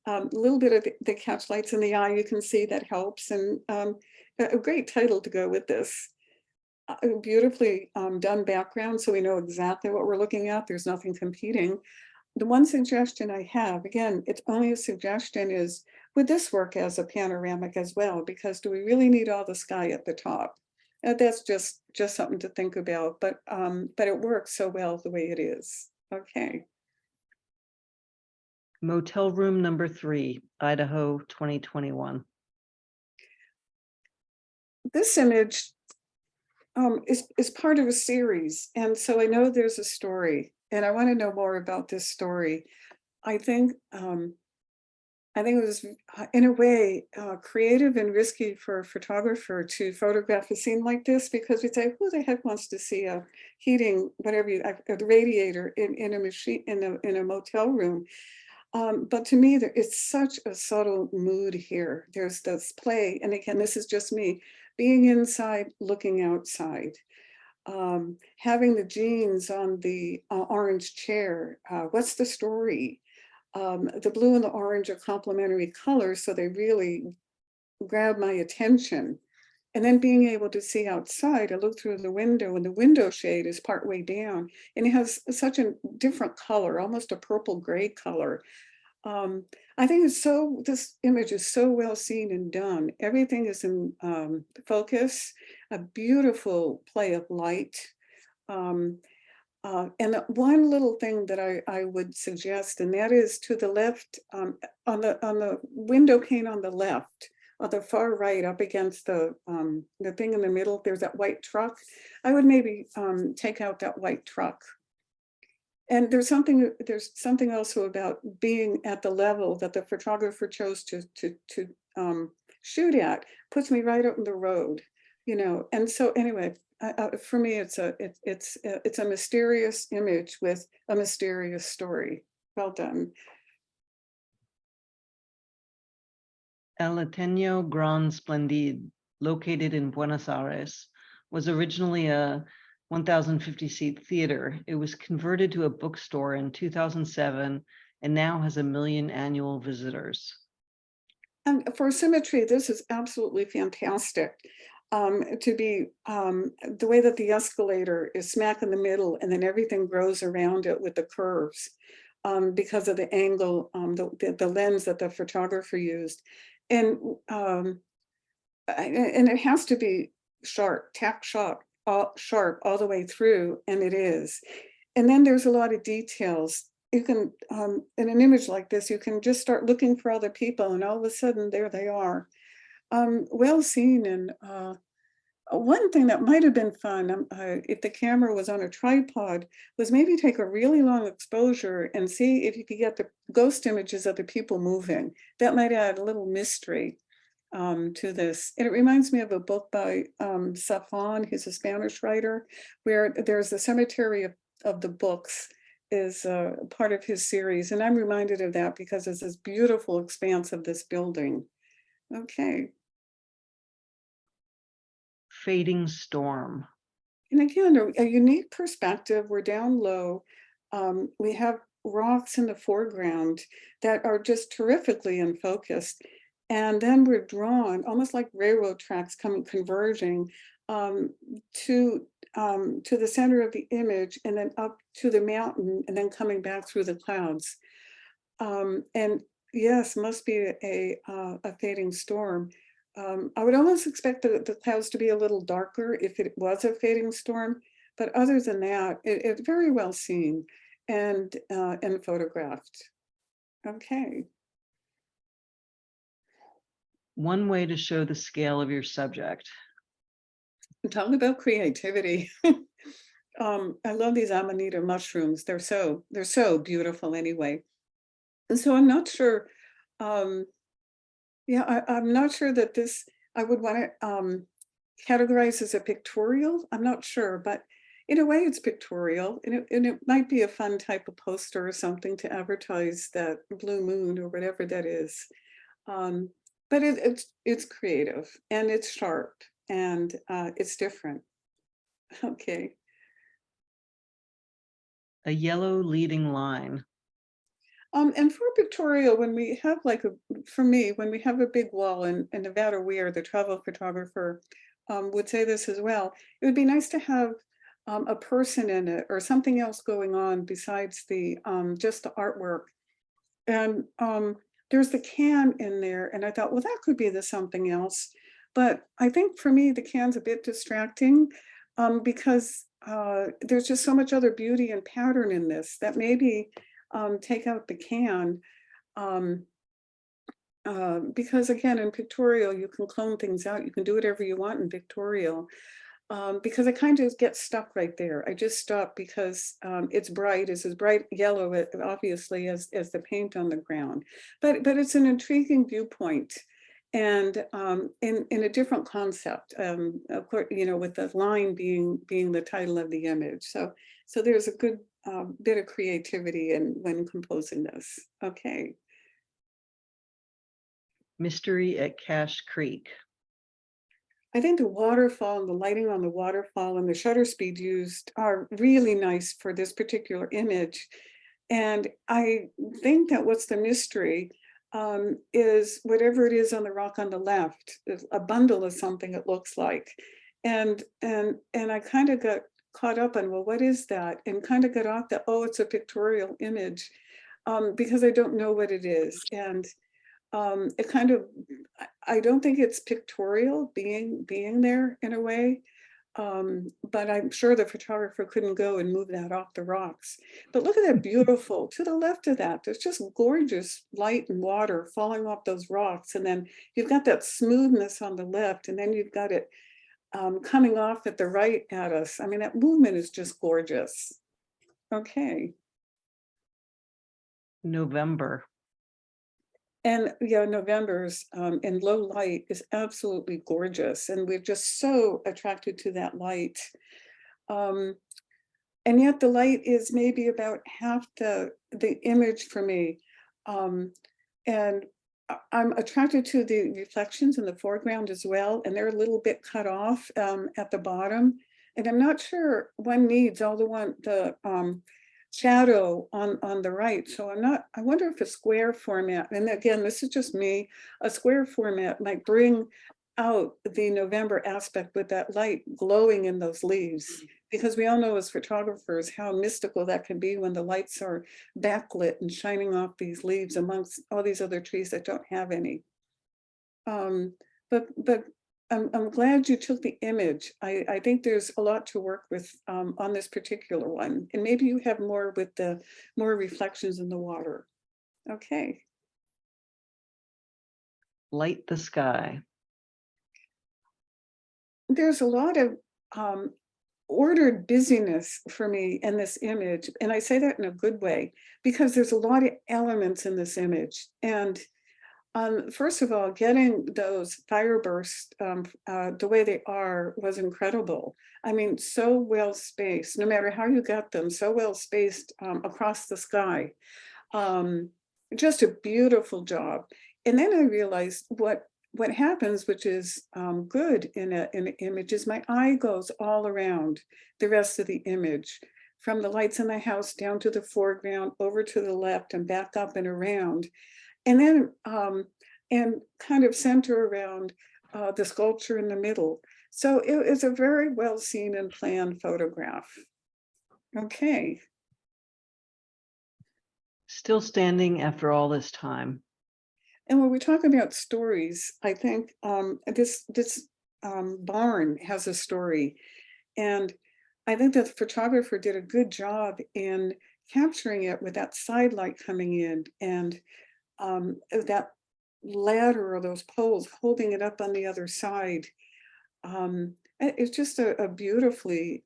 A little bit of the catch lights in the eye, you can see that helps. And a great title to go with this. Beautifully done background, so we know exactly what we're looking at. There's nothing competing. The one suggestion I have, again, it's only a suggestion, is would this work as a panoramic as well? Because do we really need all the sky at the top? That's just something to think about, but it works so well the way it is. Okay. Motel Room Number 3, Idaho, 2021. This image is part of a series, and so I know there's a story, and I want to know more about this story. I think it was, in a way, creative and risky for a photographer to photograph a scene like this, because we say, who the heck wants to see a heating, whatever a radiator in a machine in a motel room? But to me, it's such a subtle mood here. There's this play, and again, this is just me, being inside, looking outside, having the jeans on the orange chair. What's the story? The blue and the orange are complementary colors, so they really grab my attention. And then being able to see outside, I look through the window, and the window shade is partway down, and it has such a different color, almost a purple gray color. I think this image is so well seen and done. Everything is in focus, a beautiful play of light. And one little thing that I would suggest, and that is to the left, on the window pane on the left, on the far right, up against the thing in the middle, there's that white truck. I would maybe take out that white truck. And there's something also about being at the level that the photographer chose to shoot at, puts me right out in the road, And so anyway, for me, it's a mysterious image with a mysterious story. Well done. El Ateneo Gran Splendid, located in Buenos Aires, was originally a 1,050-seat theater. It was converted to a bookstore in 2007 and now has 1 million annual visitors. And for symmetry, this is absolutely fantastic. To be the way that the escalator is smack in the middle, and then everything grows around it with the curves because of the angle, the lens that the photographer used. And it has to be sharp, tack sharp all the way through, and it is. And then there's a lot of details. You can, in an image like this, you can just start looking for other people, and all of a sudden, there they are. Well seen. And one thing that might have been fun, if the camera was on a tripod, was maybe take a really long exposure and see if you could get the ghost images of the people moving. That might add a little mystery to this. And it reminds me of a book by Safon, he's a Spanish writer, where there's the cemetery of the books is part of his series. And I'm reminded of that because it's this beautiful expanse of this building. Okay. Fading Storm. And again, a unique perspective. We're down low. We have rocks in the foreground that are just terrifically in focus. And then we're drawn, almost like railroad tracks converging to the center of the image, and then up to the mountain, and then coming back through the clouds. And yes, must be a fading storm. I would almost expect the clouds to be a little darker if it was a fading storm, but other than that, it's very well seen and photographed. Okay. One way to show the scale of your subject. Talk about creativity. I love these amanita mushrooms. They're so beautiful anyway. And so I'm not sure. Yeah, I'm not sure that this I would want to categorize as a pictorial. I'm not sure, but in a way it's pictorial, and it might be a fun type of poster or something to advertise that blue moon or whatever that is. But it's creative and it's sharp and it's different. Okay. A yellow leading line. And for pictorial, when we have for me, when we have a big wall, and Nevada Weir, the travel photographer, would say this as well, it would be nice to have a person in it or something else going on besides the just the artwork. And there's the can in there, and I thought, well, that could be the something else. But I think for me, the can's a bit distracting because there's just so much other beauty and pattern in this that maybe take out the can. Because again, in pictorial, you can clone things out. You can do whatever you want in pictorial. Because I kind of get stuck right there. I just stop because it's bright. It's as bright yellow, obviously, as the paint on the ground. But it's an intriguing viewpoint, and in a different concept. Of course, you know, with the line being the title of the image. So there's a good bit of creativity when composing this. Okay. Mystery at Cache Creek. I think the waterfall and the lighting on the waterfall and the shutter speed used are really nice for this particular image. And I think that what's the mystery is whatever it is on the rock on the left, a bundle of something it looks like. And I kind of got caught up on, well, what is that? And kind of got off that, oh, it's a pictorial image because I don't know what it is. And it kind of, I don't think it's pictorial being there in a way, but I'm sure the photographer couldn't go and move that off the rocks. But look at that beautiful, to the left of that, there's just gorgeous light and water falling off those rocks. And then you've got that smoothness on the left, and then you've got it coming off at the right at us. I mean, that movement is just gorgeous. Okay. November. And yeah, November's in low light is absolutely gorgeous. And we're just so attracted to that light. And yet the light is maybe about half the image for me. And I'm attracted to the reflections in the foreground as well. And they're a little bit cut off at the bottom. And I'm not sure one needs all the shadow on the right. So I wonder if a square format, and again, this is just me, a square format might bring out the November aspect with that light glowing in those leaves, because we all know as photographers how mystical that can be when the lights are backlit and shining off these leaves amongst all these other trees that don't have any. But I'm glad you took the image. I think there's a lot to work with on this particular one. And maybe you have more with the more reflections in the water. Okay. Light the sky. There's a lot of ordered busyness for me in this image. And I say that in a good way, because there's a lot of elements in this image. And first of all, getting those fire bursts the way they are was incredible. I mean, so well spaced, no matter how you got them, so well spaced across the sky. Just a beautiful job. And then I realized what happens, which is good in an image, is my eye goes all around the rest of the image, from the lights in the house down to the foreground, over to the left and back up and around. And then and kind of center around the sculpture in the middle. So it is a very well seen and planned photograph. Okay. Still standing after all this time. And when we talk about stories, I think this barn has a story. And I think that the photographer did a good job in capturing it with that side light coming in and that ladder or those poles holding it up on the other side. It's just a beautifully,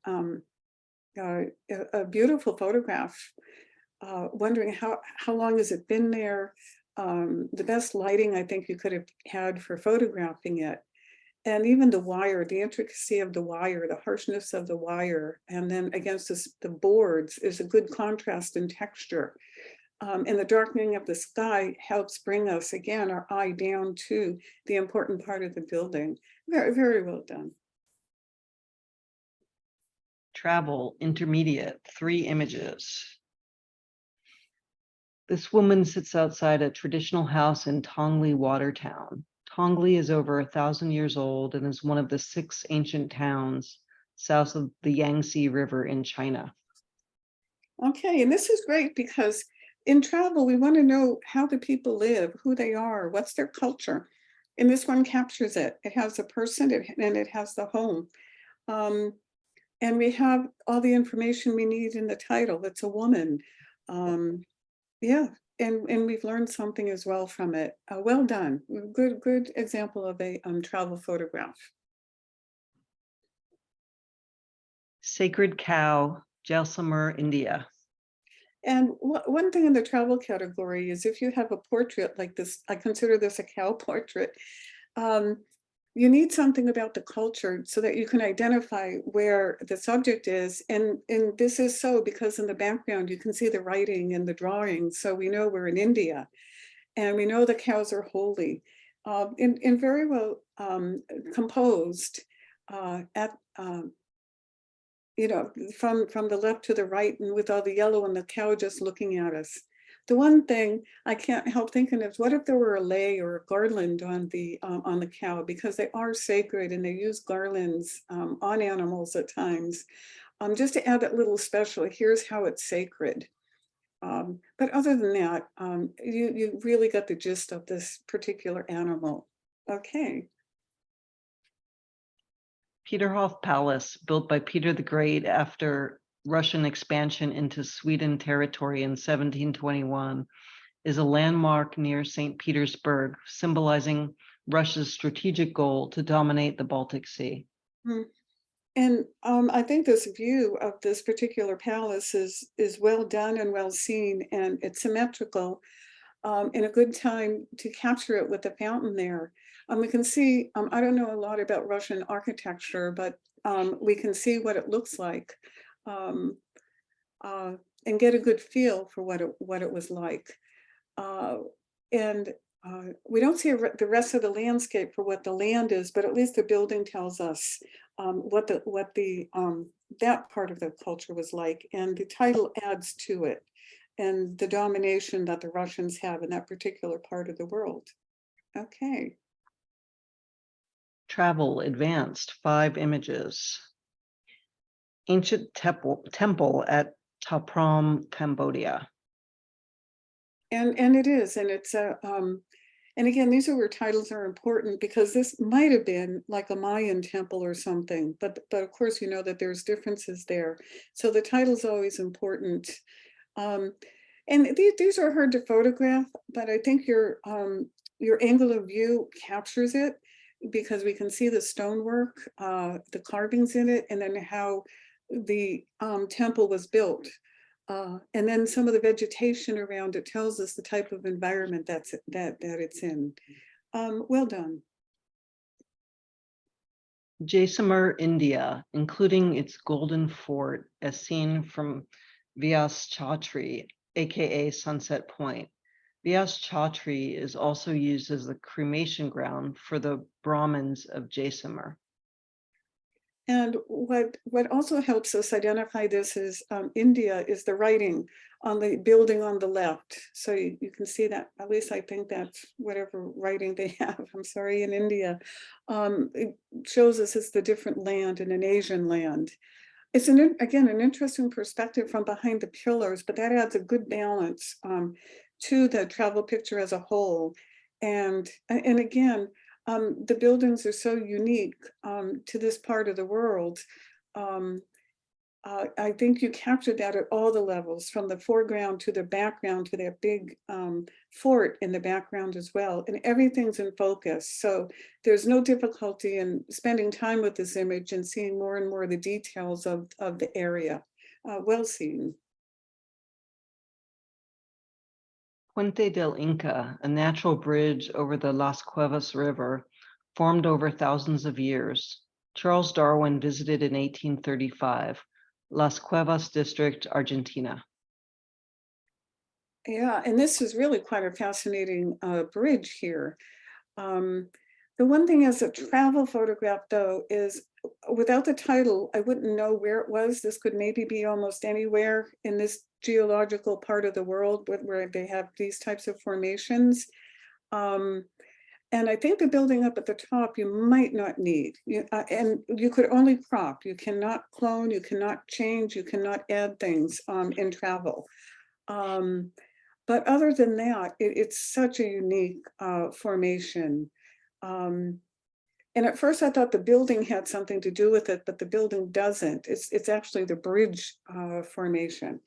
a beautiful photograph. Wondering how long has it been there? The best lighting I think you could have had for photographing it. And even the wire, the intricacy of the wire, the harshness of the wire, and then against the boards is a good contrast in texture. And the darkening of the sky helps bring us, again, our eye down to the important part of the building. Very, very well done. Travel, intermediate, 3 images. This woman sits outside a traditional house in Tongli Watertown. Tongli is over 1,000 years old and is one of the 6 ancient towns south of the Yangtze River in China. Okay, and this is great because in travel, we want to know how the people live, who they are, what's their culture. And this one captures it. It has a person and it has the home. And we have all the information we need in the title. It's a woman. Yeah, and we've learned something as well from it. Well done. Good example of a travel photograph. Sacred Cow, Jaisalmer, India. And one thing in the travel category is if you have a portrait like this, I consider this a cow portrait, you need something about the culture so that you can identify where the subject is. And this is so because in the background, you can see the writing and the drawing. So we know we're in India and we know the cows are holy and very well composed you know, from the left to the right and with all the yellow and the cow just looking at us. The one thing I can't help thinking is, what if there were a lei or a garland on the cow, because they are sacred and they use garlands on animals at times, just to add that little special. Here's how it's sacred. But other than that, you really got the gist of this particular animal. Okay. Peterhof Palace, built by Peter the Great after Russian expansion into Sweden territory in 1721, is a landmark near St. Petersburg, symbolizing Russia's strategic goal to dominate the Baltic Sea. And I think this view of this particular palace is well done and well seen, and it's symmetrical, and a good time to capture it with the fountain there. We can see, I don't know a lot about Russian architecture, but we can see what it looks like and get a good feel for what it was like. And we don't see the rest of the landscape for what the land is, but at least the building tells us what that part of the culture was like, and the title adds to it, and the domination that the Russians have in that particular part of the world. Okay. Travel, advanced, 5 images. Ancient temple at Ta Prohm, Cambodia. And it is, and it's a and again, these are where titles are important, because this might have been like a Mayan temple or something, but of course you know that there's differences there. So the title's always important. And these are hard to photograph, but I think your angle of view captures it, because we can see the stonework, the carvings in it, and then how the temple was built. And then some of the vegetation around it tells us the type of environment that it's in. Well done. Jaisalmer, India, including its golden fort as seen from Vyas Chhatri, aka Sunset Point. Vyas Chhatri is also used as the cremation ground for the Brahmins of Jaisalmer. And what also helps us identify this is India is the writing on the building on the left. So you can see that, at least I think that's whatever writing they have, I'm sorry, in India. It shows us it's the different land in an Asian land. It's again, an interesting perspective from behind the pillars, but that adds a good balance to the travel picture as a whole. And again, the buildings are so unique to this part of the world. I think you captured that at all the levels, from the foreground to the background to that big fort in the background as well. And everything's in focus. So there's no difficulty in spending time with this image and seeing more and more of the details of the area. Well seen. Puente del Inca, a natural bridge over the Las Cuevas River, formed over thousands of years. Charles Darwin visited in 1835, Las Cuevas district, Argentina. Yeah, and this is really quite a fascinating bridge here. The one thing as a travel photograph, though, is without the title, I wouldn't know where it was. This could maybe be almost anywhere in this geological part of the world where they have these types of formations. And I think the building up at the top, you might not need, and you could only crop. You cannot clone, you cannot change, you cannot add things in travel. But other than that, it's such a unique formation. And at first I thought the building had something to do with it, but the building doesn't. It's actually the bridge formation.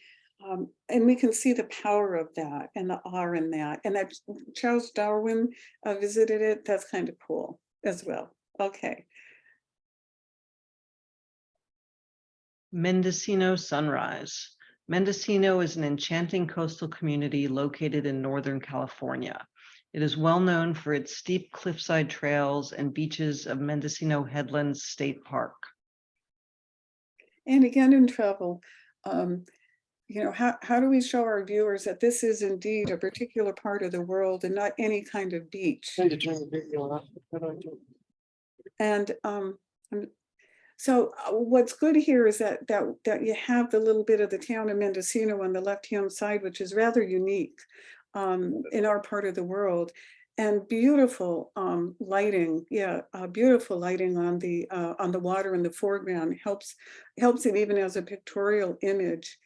And we can see the power of that and the awe in that. And that Charles Darwin visited it. That's kind of cool as well. Okay. Mendocino Sunrise. Mendocino is an enchanting coastal community located in Northern California. It is well known for its steep cliffside trails and beaches of Mendocino Headlands State Park. And again, in travel, you know, how do we show our viewers that this is indeed a particular part of the world and not any kind of beach? And so what's good here is that you have the little bit of the town of Mendocino on the left-hand side, which is rather unique in our part of the world, and beautiful lighting. Yeah, beautiful lighting on the water in the foreground helps it even as a pictorial image.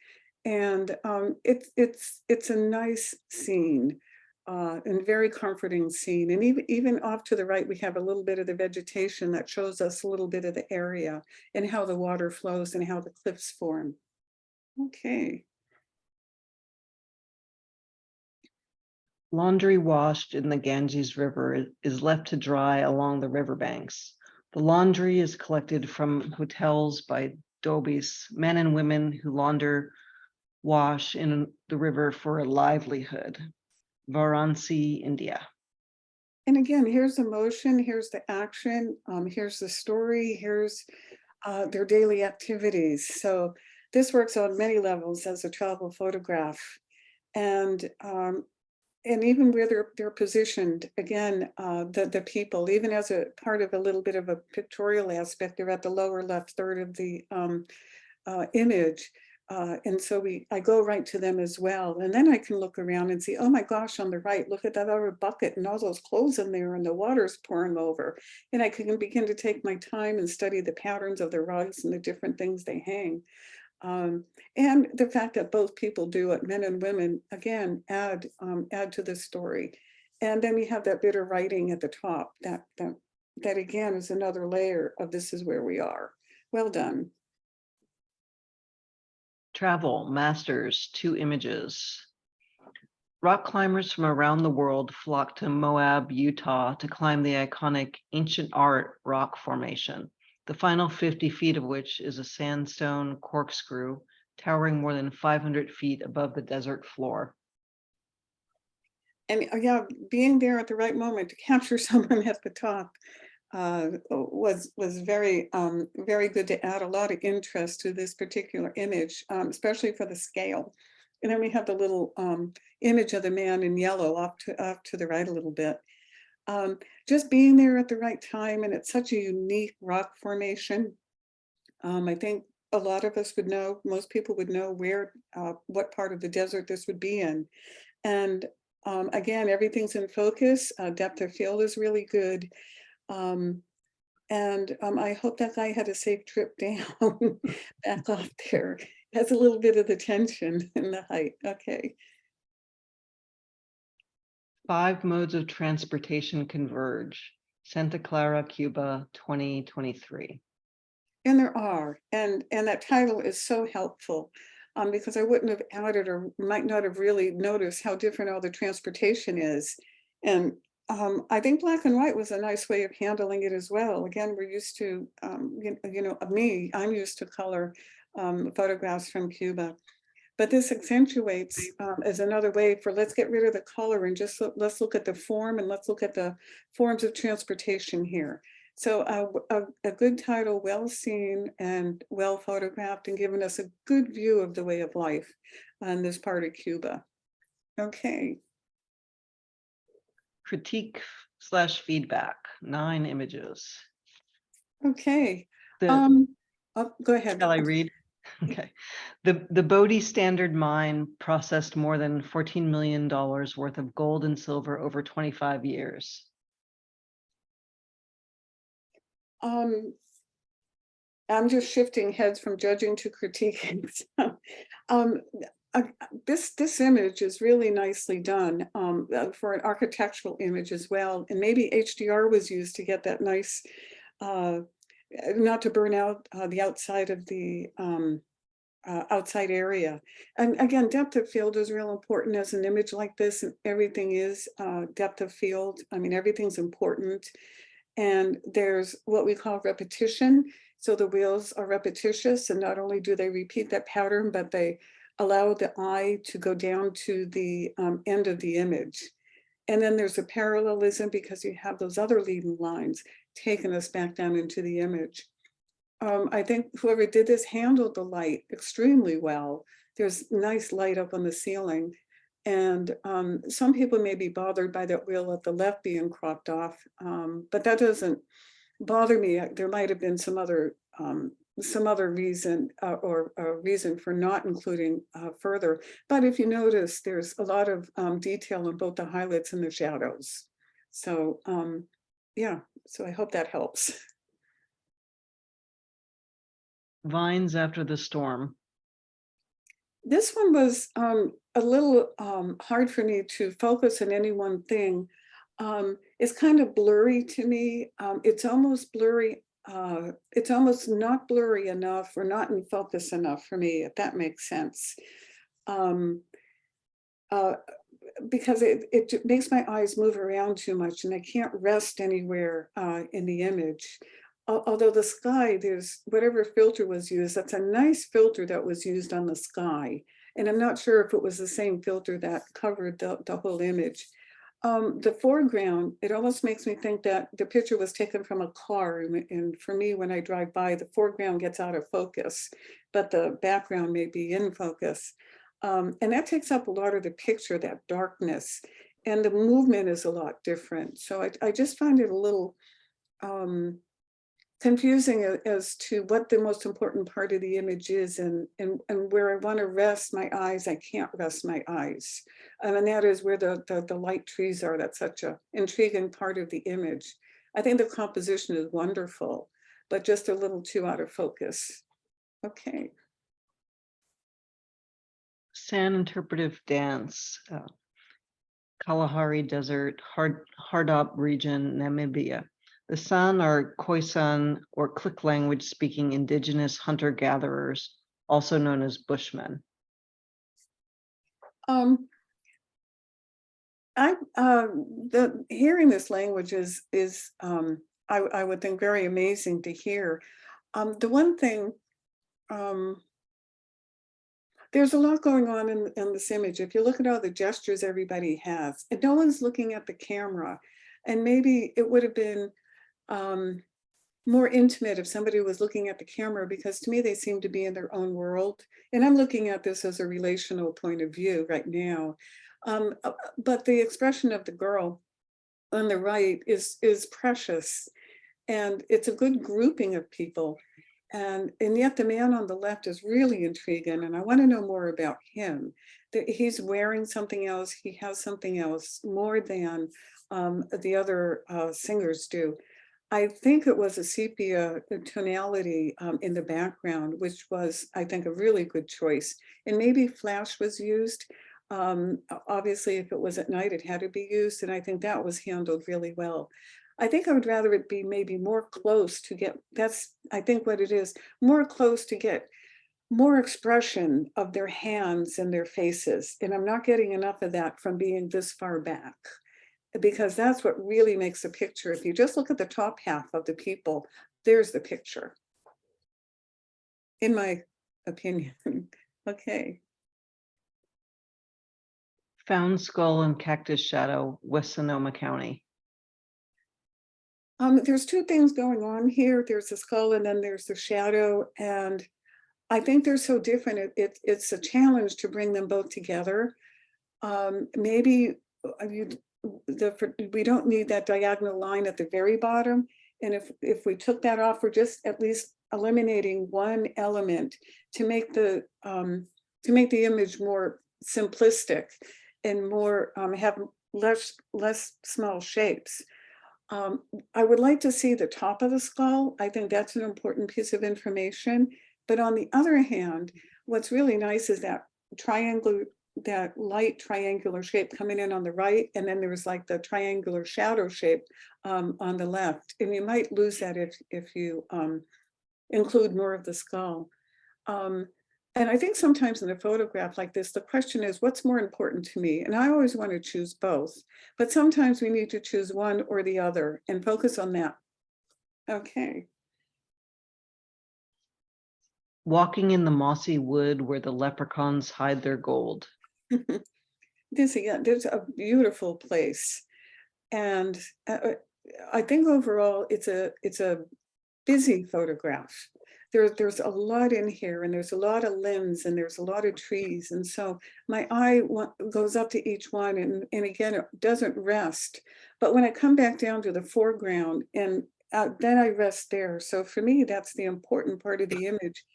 And it's a nice scene and very comforting scene. And even off to the right, we have a little bit of the vegetation that shows us a little bit of the area and how the water flows and how the cliffs form. Okay. Laundry washed in the Ganges River is left to dry along the riverbanks. The laundry is collected from hotels by dhobis, men and women who wash in the river for a livelihood. Varanasi, India. And again, here's the motion, here's the action, here's the story, here's their daily activities. So this works on many levels as a travel photograph. And even where they're positioned, again, the people, even as a part of a little bit of a pictorial aspect, they're at the lower left third of the image. And so I go right to them as well. And then I can look around and see, oh my gosh, on the right, look at that other bucket and all those clothes in there and the water's pouring over. And I can begin to take my time and study the patterns of the rugs and the different things they hang. And the fact that both people do it, men and women, again, add to the story. And then we have that bit of writing at the top that again is another layer of this is where we are. Well done. Travel Masters, 2 images. Rock climbers from around the world flock to Moab, Utah to climb the iconic ancient art rock formation, the final 50 feet of which is a sandstone corkscrew towering more than 500 feet above the desert floor. And yeah, being there at the right moment to capture someone at the top was very very good to add a lot of interest to this particular image, especially for the scale. And then we have the little image of the man in yellow off to the right a little bit. Just being there at the right time, and it's such a unique rock formation. I think a lot of us would know, most people would know where, what part of the desert this would be in. And again, everything's in focus. Depth of field is really good. And I hope that guy had a safe trip down back off there. Has a little bit of the tension in the height. Okay. 5 modes of transportation converge. Santa Clara, Cuba, 2023. And there are, and that title is so helpful, because I wouldn't have added or might not have really noticed how different all the transportation is. And I think black and white was a nice way of handling it as well. Again, we're used to, I'm used to color photographs from Cuba. But this accentuates as another way for, let's get rid of the color and just let's look at the form, and let's look at the forms of transportation here. So a good title, well seen and well photographed, and giving us a good view of the way of life on this part of Cuba. Okay. Critique / feedback, 9 images. Okay. The, Go ahead. shall I read? Okay. The Bodie Standard Mine processed more than $14 million worth of gold and silver over 25 years. I'm just shifting heads from judging to critiquing. This image is really nicely done for an architectural image as well. And maybe HDR was used to get that nice, not to burn out the outside of the outside area. And again, depth of field is real important as an image like this, and everything is depth of field. I mean, everything's important. And there's what we call repetition. So the wheels are repetitious, and not only do they repeat that pattern, but they allow the eye to go down to the end of the image. And then there's a parallelism because you have those other leading lines taking us back down into the image. I think whoever did this handled the light extremely well. There's nice light up on the ceiling. And some people may be bothered by that wheel at the left being cropped off, but that doesn't bother me. There might have been some other reason or a reason for not including further. But if you notice, there's a lot of detail in both the highlights and the shadows. So yeah, so I hope that helps. Vines after the storm. This one was a little hard for me to focus on any one thing. It's kind of blurry to me. It's almost blurry. It's almost not blurry enough or not in focus enough for me, if that makes sense. Because it makes my eyes move around too much, and I can't rest anywhere in the image. Although the sky, there's whatever filter was used, that's a nice filter that was used on the sky. And I'm not sure if it was the same filter that covered the whole image. The foreground, it almost makes me think that the picture was taken from a car. And for me, when I drive by, the foreground gets out of focus, but the background may be in focus. And that takes up a lot of the picture, that darkness. And the movement is a lot different. So I just find it a little confusing as to what the most important part of the image is, and where I want to rest my eyes, I can't rest my eyes. And that is where the light trees are. That's such an intriguing part of the image. I think the composition is wonderful, but just a little too out of focus. Okay. Sand interpretive dance. Kalahari Desert, Hardop region, Namibia. The San are Khoisan or Click language speaking indigenous hunter-gatherers, also known as Bushmen. Hearing this language is I would think very amazing to hear. The one thing, there's a lot going on in this image. If you look at all the gestures everybody has, and no one's looking at the camera, and maybe it would have been more intimate if somebody was looking at the camera, because to me they seem to be in their own world. And I'm looking at this as a relational point of view right now. But the expression of the girl on the right is precious, and it's a good grouping of people. And yet the man on the left is really intriguing, and I want to know more about him. He's wearing something else. He has something else more than the other singers do. I think it was a sepia tonality in the background, which was, I think, a really good choice. And maybe flash was used. Obviously, if it was at night, it had to be used. And I think that was handled really well. I think I would rather it be maybe more close to get, that's, I think what it is, more close to get more expression of their hands and their faces. And I'm not getting enough of that from being this far back, because that's what really makes a picture. If you just look at the top half of the people, there's the picture, in my opinion. Okay. Found skull and cactus shadow, West Sonoma County. There's two things going on here. There's the skull and then there's the shadow. And I think they're so different. It's a challenge to bring them both together. Maybe we don't need that diagonal line at the very bottom. And if we took that off, we're just at least eliminating one element to make the image more simplistic and more have less small shapes. I would like to see the top of the skull. I think that's an important piece of information. But on the other hand, what's really nice is that triangle, that light triangular shape coming in on the right, and then there's like the triangular shadow shape on the left. And you might lose that if you include more of the skull. And I think sometimes in a photograph like this, the question is, what's more important to me? And I always want to choose both, but sometimes we need to choose one or the other and focus on that. Okay. Walking in the mossy wood where the leprechauns hide their gold. This again, there's a beautiful place. And I think overall it's a busy photograph. There's a lot in here, and there's a lot of limbs, and there's a lot of trees. And so my eye goes up to each one, and again, it doesn't rest. But when I come back down to the foreground, and then I rest there. So for me, that's the important part of the image,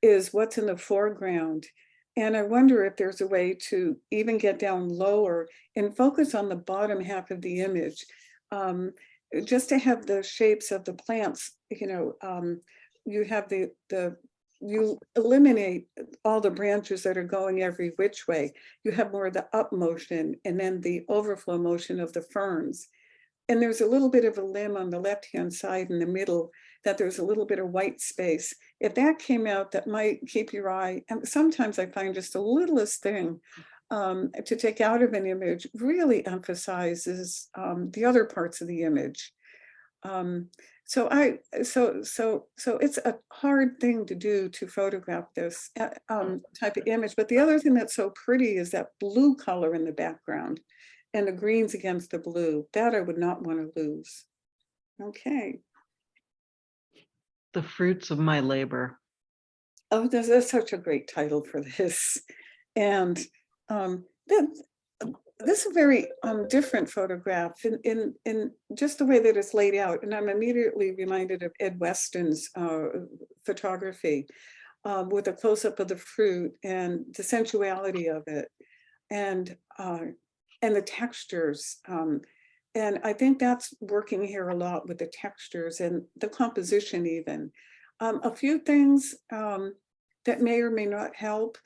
is what's in the foreground. And I wonder if there's a way to even get down lower and focus on the bottom half of the image, just to have the shapes of the plants, you have you eliminate all the branches that are going every which way. You have more of the up motion and then the overflow motion of the ferns. And there's a little bit of a limb on the left-hand side in the middle that there's a little bit of white space. If that came out, that might keep your eye, and sometimes I find just the littlest thing to take out of an image really emphasizes the other parts of the image. So it's a hard thing to do, to photograph this type of image. But the other thing that's so pretty is that blue color in the background and the greens against the blue. That I would not want to lose. Okay. The fruits of my labor. Oh, that's such a great title for this. And this is a very different photograph in just the way that it's laid out. And I'm immediately reminded of Ed Weston's photography with a close-up of the fruit and the sensuality of it, and the textures. And I think that's working here a lot with the textures and the composition even. A few things that may or may not help.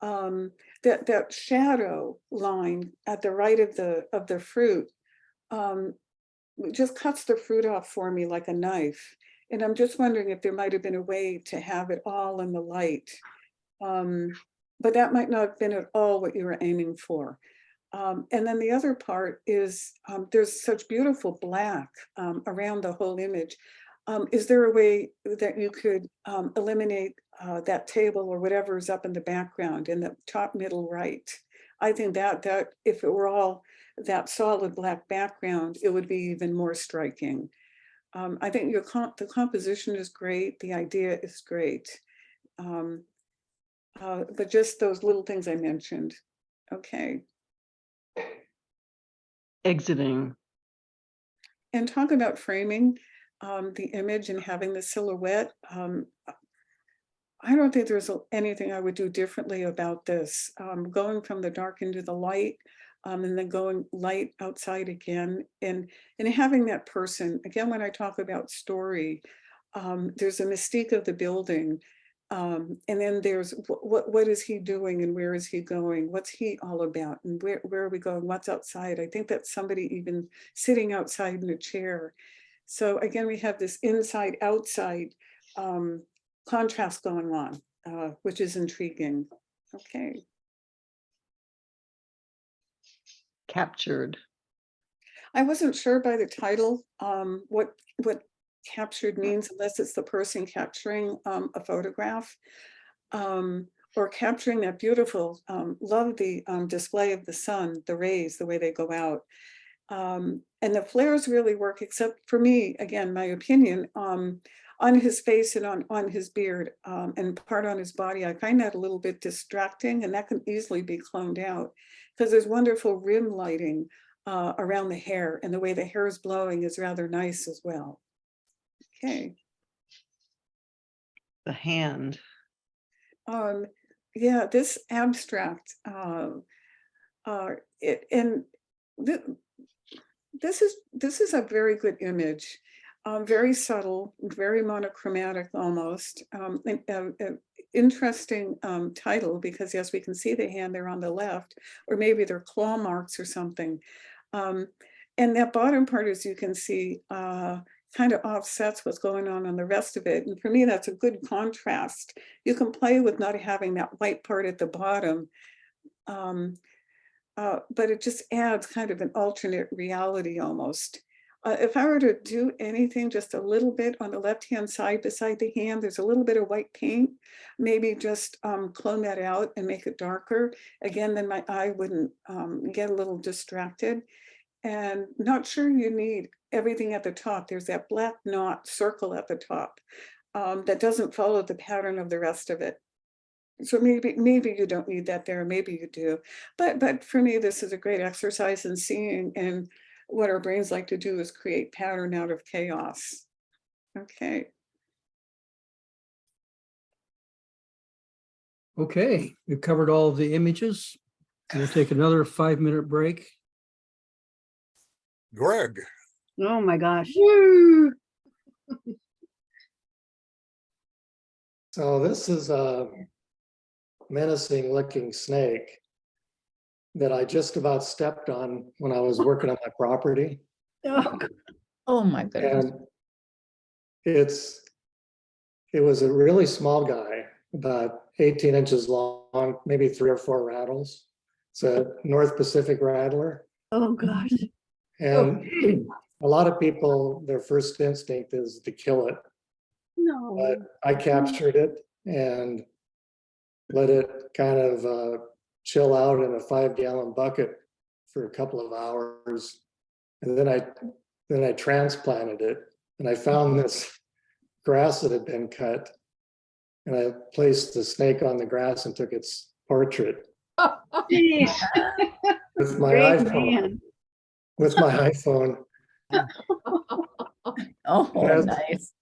That shadow line at the right of the fruit just cuts the fruit off for me like a knife. And I'm just wondering if there might have been a way to have it all in the light. But that might not have been at all what you were aiming for. And then the other part is there's such beautiful black around the whole image. Is there a way that you could eliminate that table or whatever is up in the background in the top middle right? I think that if it were all that solid black background, it would be even more striking. I think the composition is great. The idea is great. But just those little things I mentioned. Okay. Exiting. And talk about framing. the image and having the silhouette. I don't think there's anything I would do differently about this. Going from the dark into the light, and then going light outside again, and having that person again. When I talk about story, there's a mystique of the building, and then there's what is he doing and where is he going? What's he all about and where are we going? What's outside? I think that's somebody even sitting outside in a chair. So again, we have this inside outside contrast going on, which is intriguing. Okay. Captured. I wasn't sure by the title what captured means, unless it's the person capturing a photograph, or capturing that beautiful, love the display of the sun, the rays, the way they go out. And the flares really work, except for me, again, my opinion, on his face and on his beard, and part on his body. I find that a little bit distracting, and that can easily be cloned out because there's wonderful rim lighting around the hair, and the way the hair is blowing is rather nice as well. Okay. The hand. Yeah, this abstract, this is a very good image, very subtle, very monochromatic almost. Interesting title, because yes, we can see the hand there on the left, or maybe they're claw marks or something. And that bottom part, as you can see, kind of offsets what's going on the rest of it. And for me, that's a good contrast. You can play with not having that white part at the bottom, but it just adds kind of an alternate reality almost. If I were to do anything just a little bit on the left-hand side beside the hand, there's a little bit of white paint, maybe just clone that out and make it darker. Again, then my eye wouldn't get a little distracted. And not sure you need everything at the top. There's that black knot circle at the top that doesn't follow the pattern of the rest of it. So maybe you don't need that there, maybe you do. But for me, this is a great exercise in seeing, and what our brains like to do is create pattern out of chaos. Okay. Okay, we've covered all of the images. We'll take another 5-minute break. Greg, Oh, my gosh. So this is a menacing looking snake that I just about stepped on when I was working on my property. Oh, Oh, my goodness. And it was a really small guy, about 18 inches long, maybe 3 or 4 rattles. It's a North Pacific rattler. oh gosh. And a lot of people, their first instinct is to kill it. No. But I captured it and let it kind of chill out in a 5-gallon bucket for a couple of hours. And then I transplanted it, and I found this grass that had been cut, and I placed the snake on the grass and took its portrait Geez. with my Great iPhone. man. With my iPhone. Oh, Yes. nice.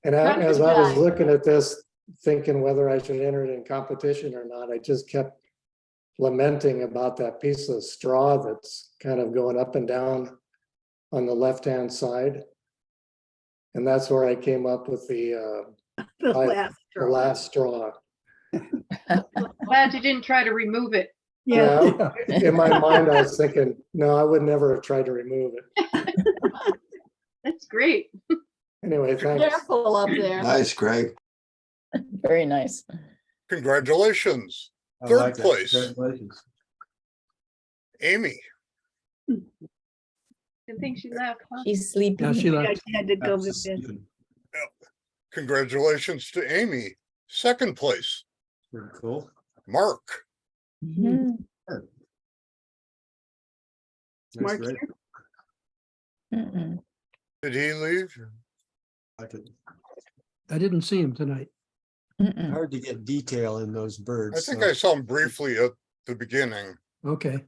And as I was looking at this, thinking whether I should enter it in competition or not, I just kept lamenting about that piece of straw that's kind of going up and down on the left-hand side. And that's where I came up with the The last straw. last straw. Glad you didn't try to remove it. Yeah. In my mind, I was thinking, no, I would never have tried to remove it. That's great. Anyway, thanks. Careful up there. Nice, Greg. Very nice. congratulations. I Third like that. place. Congratulations. Amy, Good thing she left, huh? She's sleeping. Yeah, she Yeah, left. she had to go with this. congratulations to Amy. Second place, Very cool. Mark. Mhm. Nice Mark race. here. Mm-mm. Did he leave? I could, I didn't see him tonight. Mm-mm. hard to get detail in those I birds. think so- I saw him briefly at the beginning. Okay,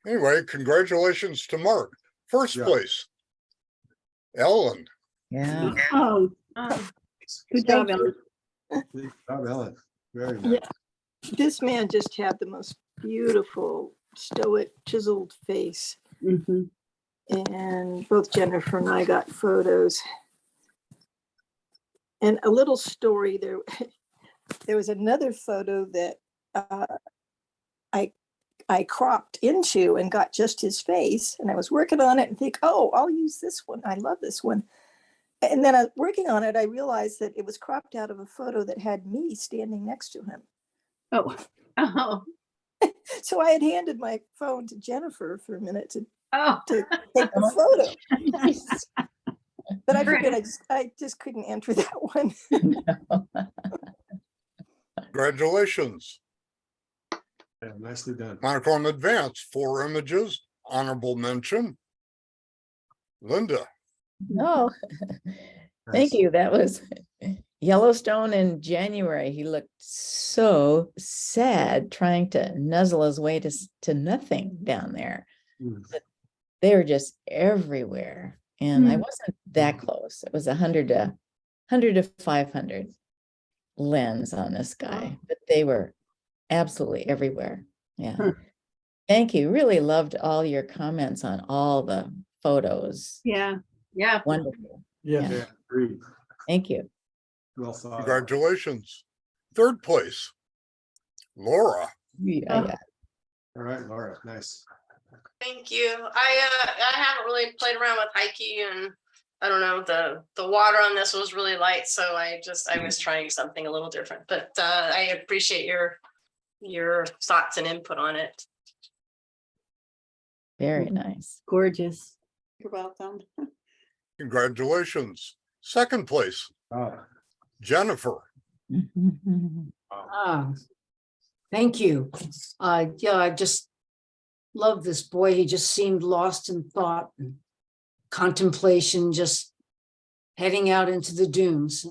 Anyway, congratulations to Mark. First Yeah. place, Ellen. Yeah. Oh, Oh, good job, Ellen. Good job, Ellen. Very Yeah. nice. This man just had the most beautiful, stoic, chiseled face. Mhm. And both Jennifer and I got photos. And a little story there. There was another photo that I cropped into and got just his face. And I was working on it and think, oh, I'll use this one. I love this one. And then working on it, I realized that it was cropped out of a photo that had me standing next to him. Oh, oh, So I had handed my phone to Jennifer for a minute to oh. take the photo. But I figured I just couldn't enter that one. Congratulations. Yeah, nicely done. Monochrome Advance, 4 images, honorable mention. Linda, No, thank Nice. you. That was Yellowstone in January. He looked so sad trying to nuzzle his way to nothing down there. Mm. But they were just everywhere. And I wasn't that close. It was 100 to 500 lens on this guy, but they were absolutely everywhere. Yeah. Huh. Thank you. Really loved all your comments on all the photos. yeah. Yeah. Wonderful. Yes. Yeah, agreed. Thank you. Well thought. out. congratulations. 3rd place, Laura. Yeah. All right, Laura, nice. Thank you. I haven't really played around with Heike, and I don't know, the water on this was really light, so I was trying something a little different. But I appreciate your thoughts and input on it. Very nice. Gorgeous. You're welcome. Congratulations. 2nd place, Oh, Jennifer. Ah, thank you. Yeah, I just love this boy. He just seemed lost in thought and contemplation, just heading out into the dunes.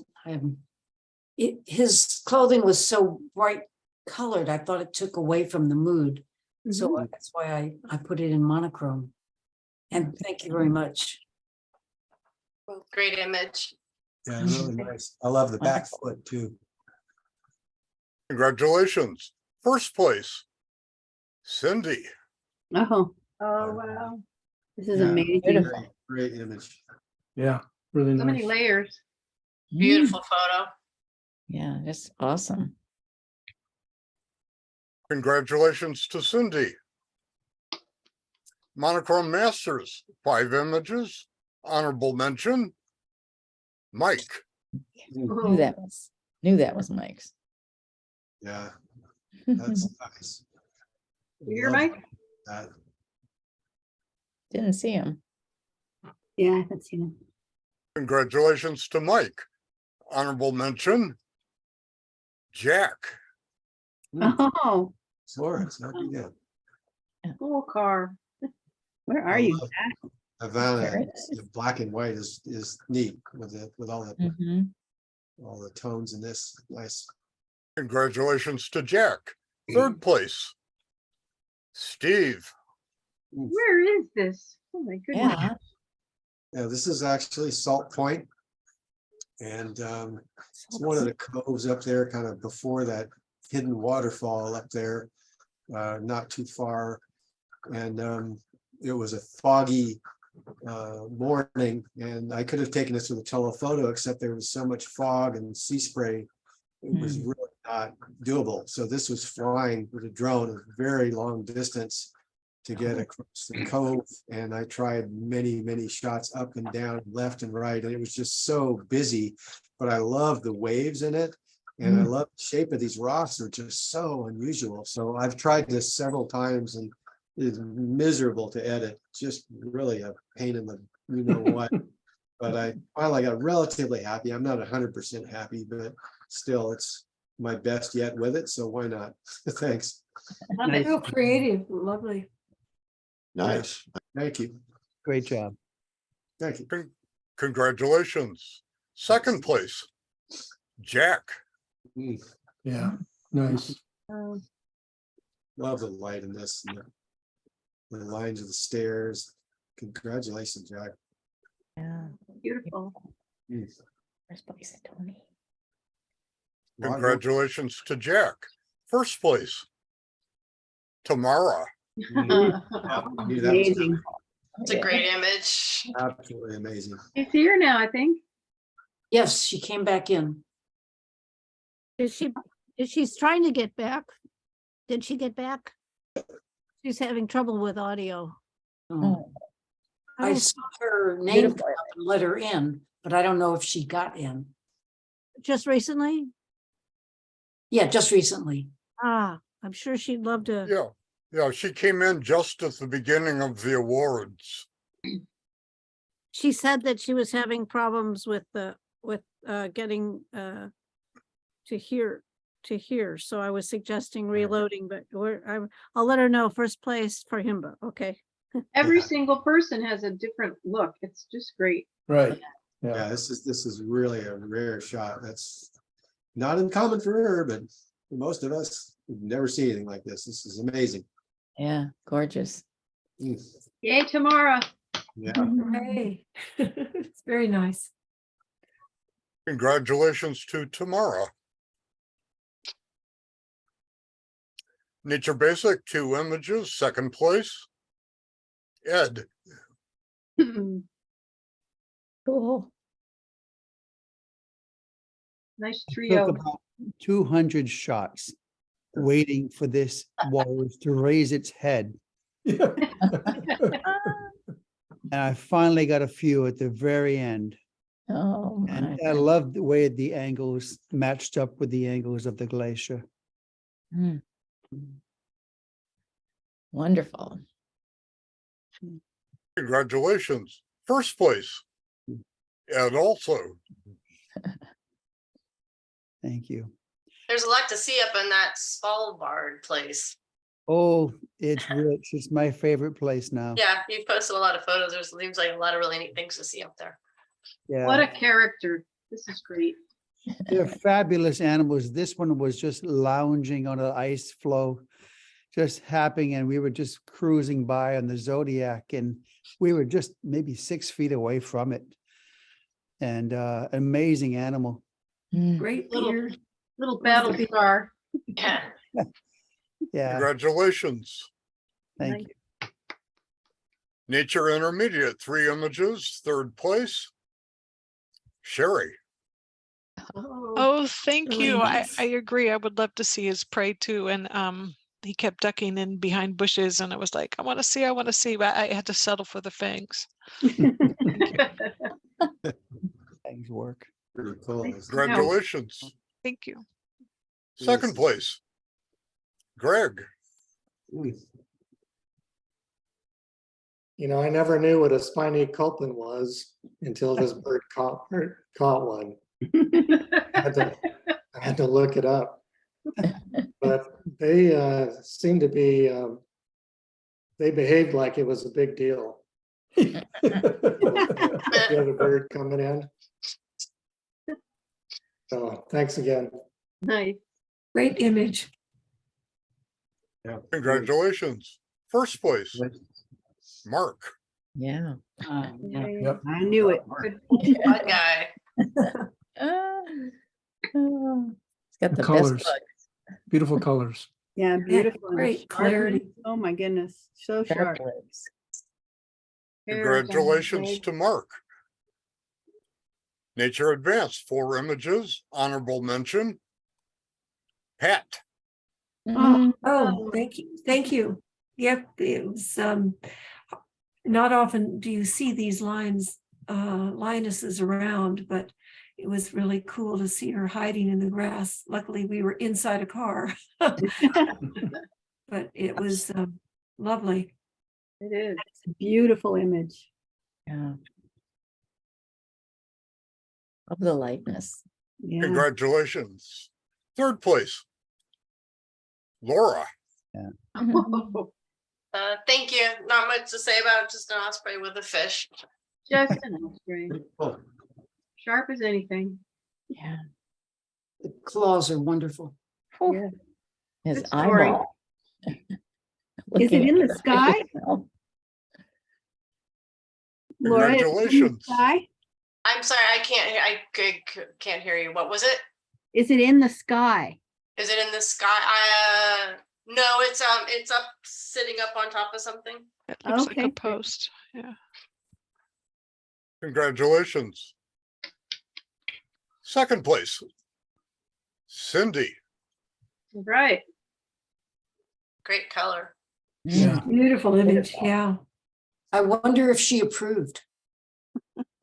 His clothing was so bright colored, I thought it took away from the mood. So that's why I put it in monochrome. And thank you very much. Great image. yeah, really nice. I love the back foot too. Congratulations. 1st place, Cindy. Oh, Oh, wow. this is Yeah. amazing. Beautiful. Great image. Yeah, really So many nice. layers. Beautiful photo. Yeah, that's awesome. Congratulations to Cindy. Monochrome Masters, 5 images, honorable mention, Mike. Knew that was Mike's. Yeah, that's nice. You hear, Love Mike? that. Didn't see him. Yeah, I haven't seen him. Congratulations to Mike. Honorable mention, Jack. Oh, Laura, it's not good. Cool car. where are I you? love Jack? Havana, Very nice. the black and white is neat with all Mhm. the tones in this. Nice. Congratulations to Jack. 3rd place, Steve. Where is this? Oh, my goodness. Yeah. Yeah, this is actually Salt Point. And it's one of the coves up there, kind of before that hidden waterfall up there, not too far. And it was a foggy morning, and I could have taken this with a telephoto, except there was so much fog and sea spray. It was really not doable. So this was flying with a drone a very long distance to get across the cove. And I tried many shots up and down, left and right, and it was just so busy. But I love the waves in it. And I love the shape of these rocks. They're just so unusual. So I've tried this several times and it's miserable to edit. Just really a pain in the you know what. But I finally got relatively happy. I'm not 100% happy, but still it's my best yet with it. So why not? Thanks. Nice. So creative, lovely. Nice. Thank you. Great job. Thank you. Congratulations. 2nd place, Jack. Mm, Yeah, nice. love the light in this, and the lines of the stairs. Congratulations, Jack. Yeah. Beautiful. First place, Tony. Congratulations to Jack. First place. Tamara. Amazing. It's a great image. Absolutely amazing. He's here now, I think. Yes, she came back in. She's trying to get back. Did she get back? She's having trouble with audio. Oh, I I don't- saw her name come up and let her in, but I don't know if she got in. Just recently? Yeah, just recently. Ah, I'm sure she'd love to. Yeah, yeah, she came in just at the beginning of the awards. She said that she was having problems with getting to hear. So I was suggesting reloading, but I'll let her know. First place for Himba. Okay. Every Yeah. single person has a different look. It's just great. Right. Yeah, this is really a rare shot. That's not uncommon for her, but for most of us, we've never seen anything like this. This is amazing. Yeah, gorgeous. Mm, Yay, Tamara. Yeah. Hey, it's very nice. Congratulations to Tamara. Nature Basic, 2 images, second place. Ed. Cool. Nice Took trio. about 200 shots waiting for this walrus to raise its head. And I finally got a few at the very end. Oh, my. And I love the way the angles matched up with the angles of the glacier. Mm. Wonderful. Congratulations. First place. Ed also. Thank you. There's a lot to see up in that Svalbard place. Oh, it's rich. It's my favorite place now. Yeah, you've posted a lot of photos. There seems like a lot of really neat things to see up there. Yeah. What a character. This is great. They're fabulous animals. This one was just lounging on an ice floe, just happening, and we were just cruising by on the Zodiac, and we were just maybe 6 feet away from it. And amazing animal. Mm. Great Little- beard. Little battle scar. Yeah. Yeah, Congratulations. thank you. Nature Intermediate, 3 images, third place. Sherry. Oh, thank really you. nice. I agree. I would love to see his prey too. And he kept ducking in behind bushes and I was like, I want to see, but I had to settle for the fangs. Things work. Pretty cool. Congratulations. Thank you. Second place. Greg. Mm. You know, I never knew what a spiny culpin was until this bird caught one. I had to look it up. But they seem to be, they behaved like it was a big deal. The other bird coming in. So thanks again. Nice. Great image. Yeah. Congratulations. First place. Mark. Yeah. Yeah. Yep. I knew it. Fun guy. Oh, it's got The the colors. best bugs. Beautiful colors. Yeah, beautiful. and great sharp clarity. lips. Oh, my goodness. So Sharp sharp. lips. Congratulations to Mark. Nature Advanced, 4 images, honorable mention. Pat. Mhm. Oh, thank you. Thank you. Yep, it was not often do you see these lionesses around, but it was really cool to see her hiding in the grass. Luckily, we were inside a car. But it was lovely. It is. It's a beautiful image. Yeah. Of the lightness. Yeah. Congratulations. Third place. Laura. Thank you. Not much to say about it, just an osprey with a fish. Just an osprey. Oh, Sharp as anything. Yeah. The claws are wonderful. Yeah. His Good story. eyeball. Is it Looking in at the face sky? now. Laura, is it in the Congratulations. sky? I'm sorry, can't hear you. What was it? Is it in the sky? Is it in the sky? No, it's up, sitting up on top of something. It looks like Okay. a post. Yeah. Congratulations. Second place, Cindy. Right. Great color. Yeah. Beautiful image, Beautiful. yeah. I wonder if she approved.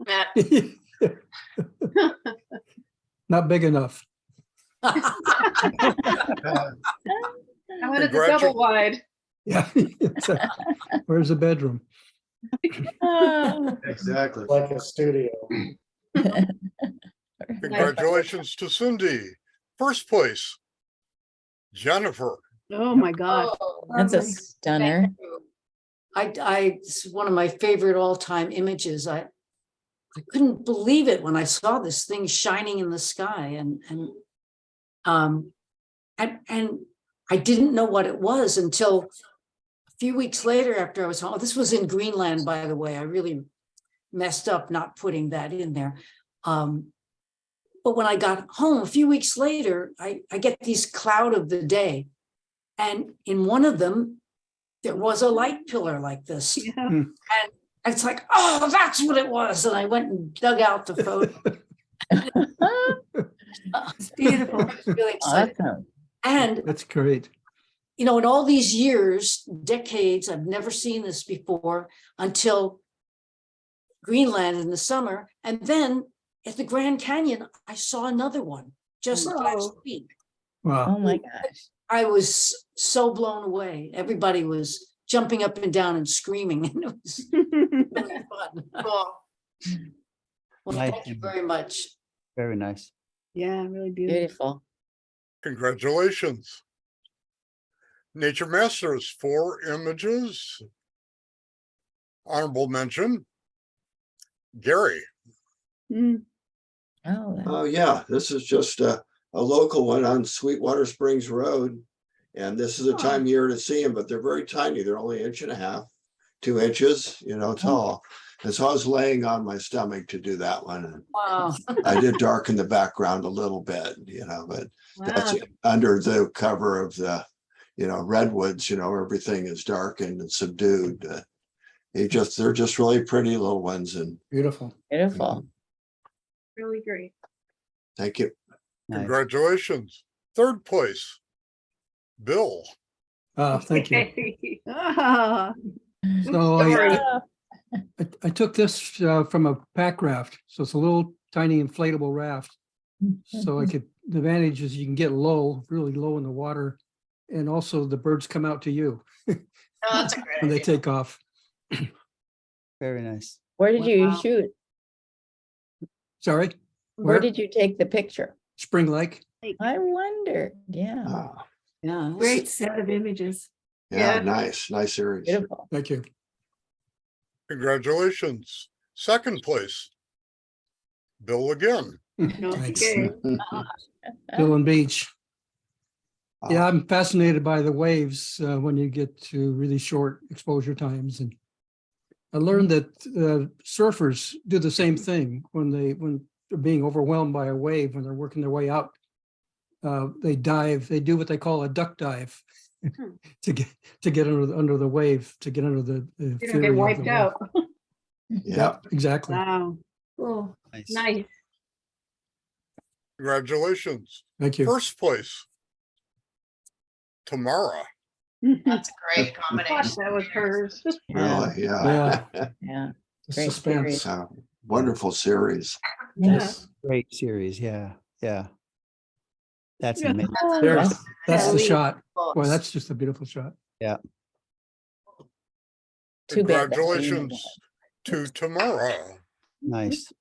Yeah. Not big enough. I wanted the double wide. Yeah. Where's the bedroom? Oh, Exactly. Like a studio. Congratulations to Cindy. First place, Jennifer. Oh, my God. that's a Lovely. stunner. It's one of my favorite all-time images. I couldn't believe it when I saw this thing shining in the sky and I didn't know what it was until a few weeks later after I was home. This was in Greenland, by the way. I really messed up not putting that in there. But when I got home a few weeks later, I get these cloud of the day. And in one of them, there was a light pillar like this. Yeah. And it's like, oh, that's what it was. And I went and dug out the photo. It's beautiful. I was really excited. Awesome. And, That's great. you know, in all these years, decades, I've never seen this before until Greenland in the summer. And then at the Grand Canyon, I saw another one just last week. Wow. Oh my gosh. I was so blown away. Everybody was jumping up and down and screaming. And it was really fun. Cool. Well, Nice thank you image. very much. Very nice. Yeah, really beautiful. Beautiful. Congratulations. Nature Masters, 4 images. Honorable mention, Gary. Mm. Oh, Oh, yeah, this is just a local one on Sweetwater Springs Road. And this is a time of year to see them, but they're very tiny. They're only 1.5 inches, 2 inches, tall. And so I was laying on my stomach to do that one. And Wow. I did darken the background a little bit, but that's under the cover of the, redwoods, everything is darkened and subdued. They're just really pretty little ones. And Beautiful. Beautiful. Really great. thank you. Nice. Congratulations. Third place, Bill. Thank you. Ah, So Sorry. I took this from a pack raft. So it's a little tiny inflatable raft. So the advantage is you can get low, really low in the water. And also the birds come out to you Oh, that's a great when they idea. take off. Very nice. Where did you Wow. shoot? Sorry, Where Where? did you take the picture? Spring Lake. I wonder. Yeah. Ah, Yeah. Great set of images. yeah, Yeah. nice series. Beautiful. Thank you. Congratulations. Second place, Bill again. Thanks. Okay. Bill and Beach. Yeah, Ah, I'm fascinated by the waves when you get to really short exposure times. And I learned that surfers do the same thing when they're being overwhelmed by a wave, when they're working their way out. They dive, they do what they call a duck dive to get under the wave, to get under the You don't fury get of the wiped wave. out. yeah. Exactly. Wow. Cool. Nice. Nice. Congratulations. Thank you. First place, Tamara. That's a great Gosh, combination. that was hers. Yeah. Really, yeah. Yeah. The Great suspense. So, wonderful series. Yes. Great series. Yeah. Yeah. That's Yeah. amazing. There's, that's the Really shot. Books. Boy, that's just a beautiful shot. Yeah. Too bad that rain Congratulations to Tamara. Nice.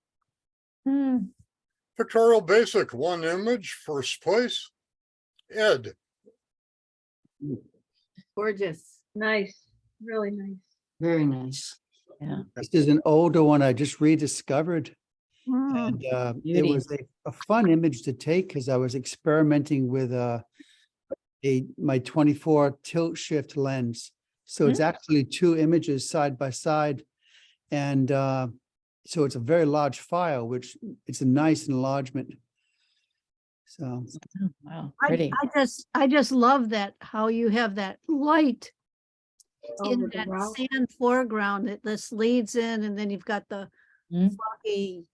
Hmm. Pictorial Basic, 1 image, first place, Ed. Gorgeous. Nice. Really nice. Very nice. Yeah. This is an older one I just rediscovered. Mm. And it Beauty. was a fun image to take because I was experimenting with my 24 tilt shift lens. So it's actually 2 images side by side. And so it's a very large file, which it's a nice enlargement. So, Oh, wow, pretty. I just love that, how you have that light in Over the that rock. sand foreground that this leads in, and then you've got the Mm. foggy,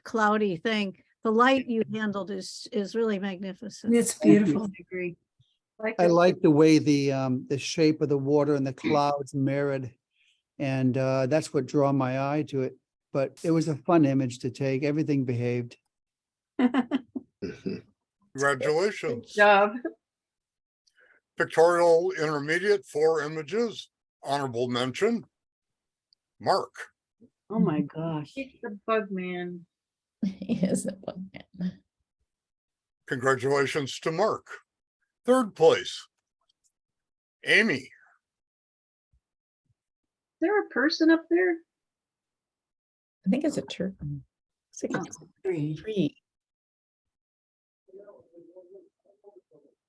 cloudy thing. The light you handled is really magnificent. It's Thank you. beautiful. I agree. I like the way the shape of the water and the clouds mirrored. And that's what drew my eye to it. But it was a fun image to take. Everything behaved. Congratulations. Job. Pictorial Intermediate, 4 images, honorable mention. Mark. Oh my gosh. It's the bug man. He is a fun man. Congratulations to Mark. 3rd place. Amy. Is there a person up there? I think it's a tree. It's like a tree.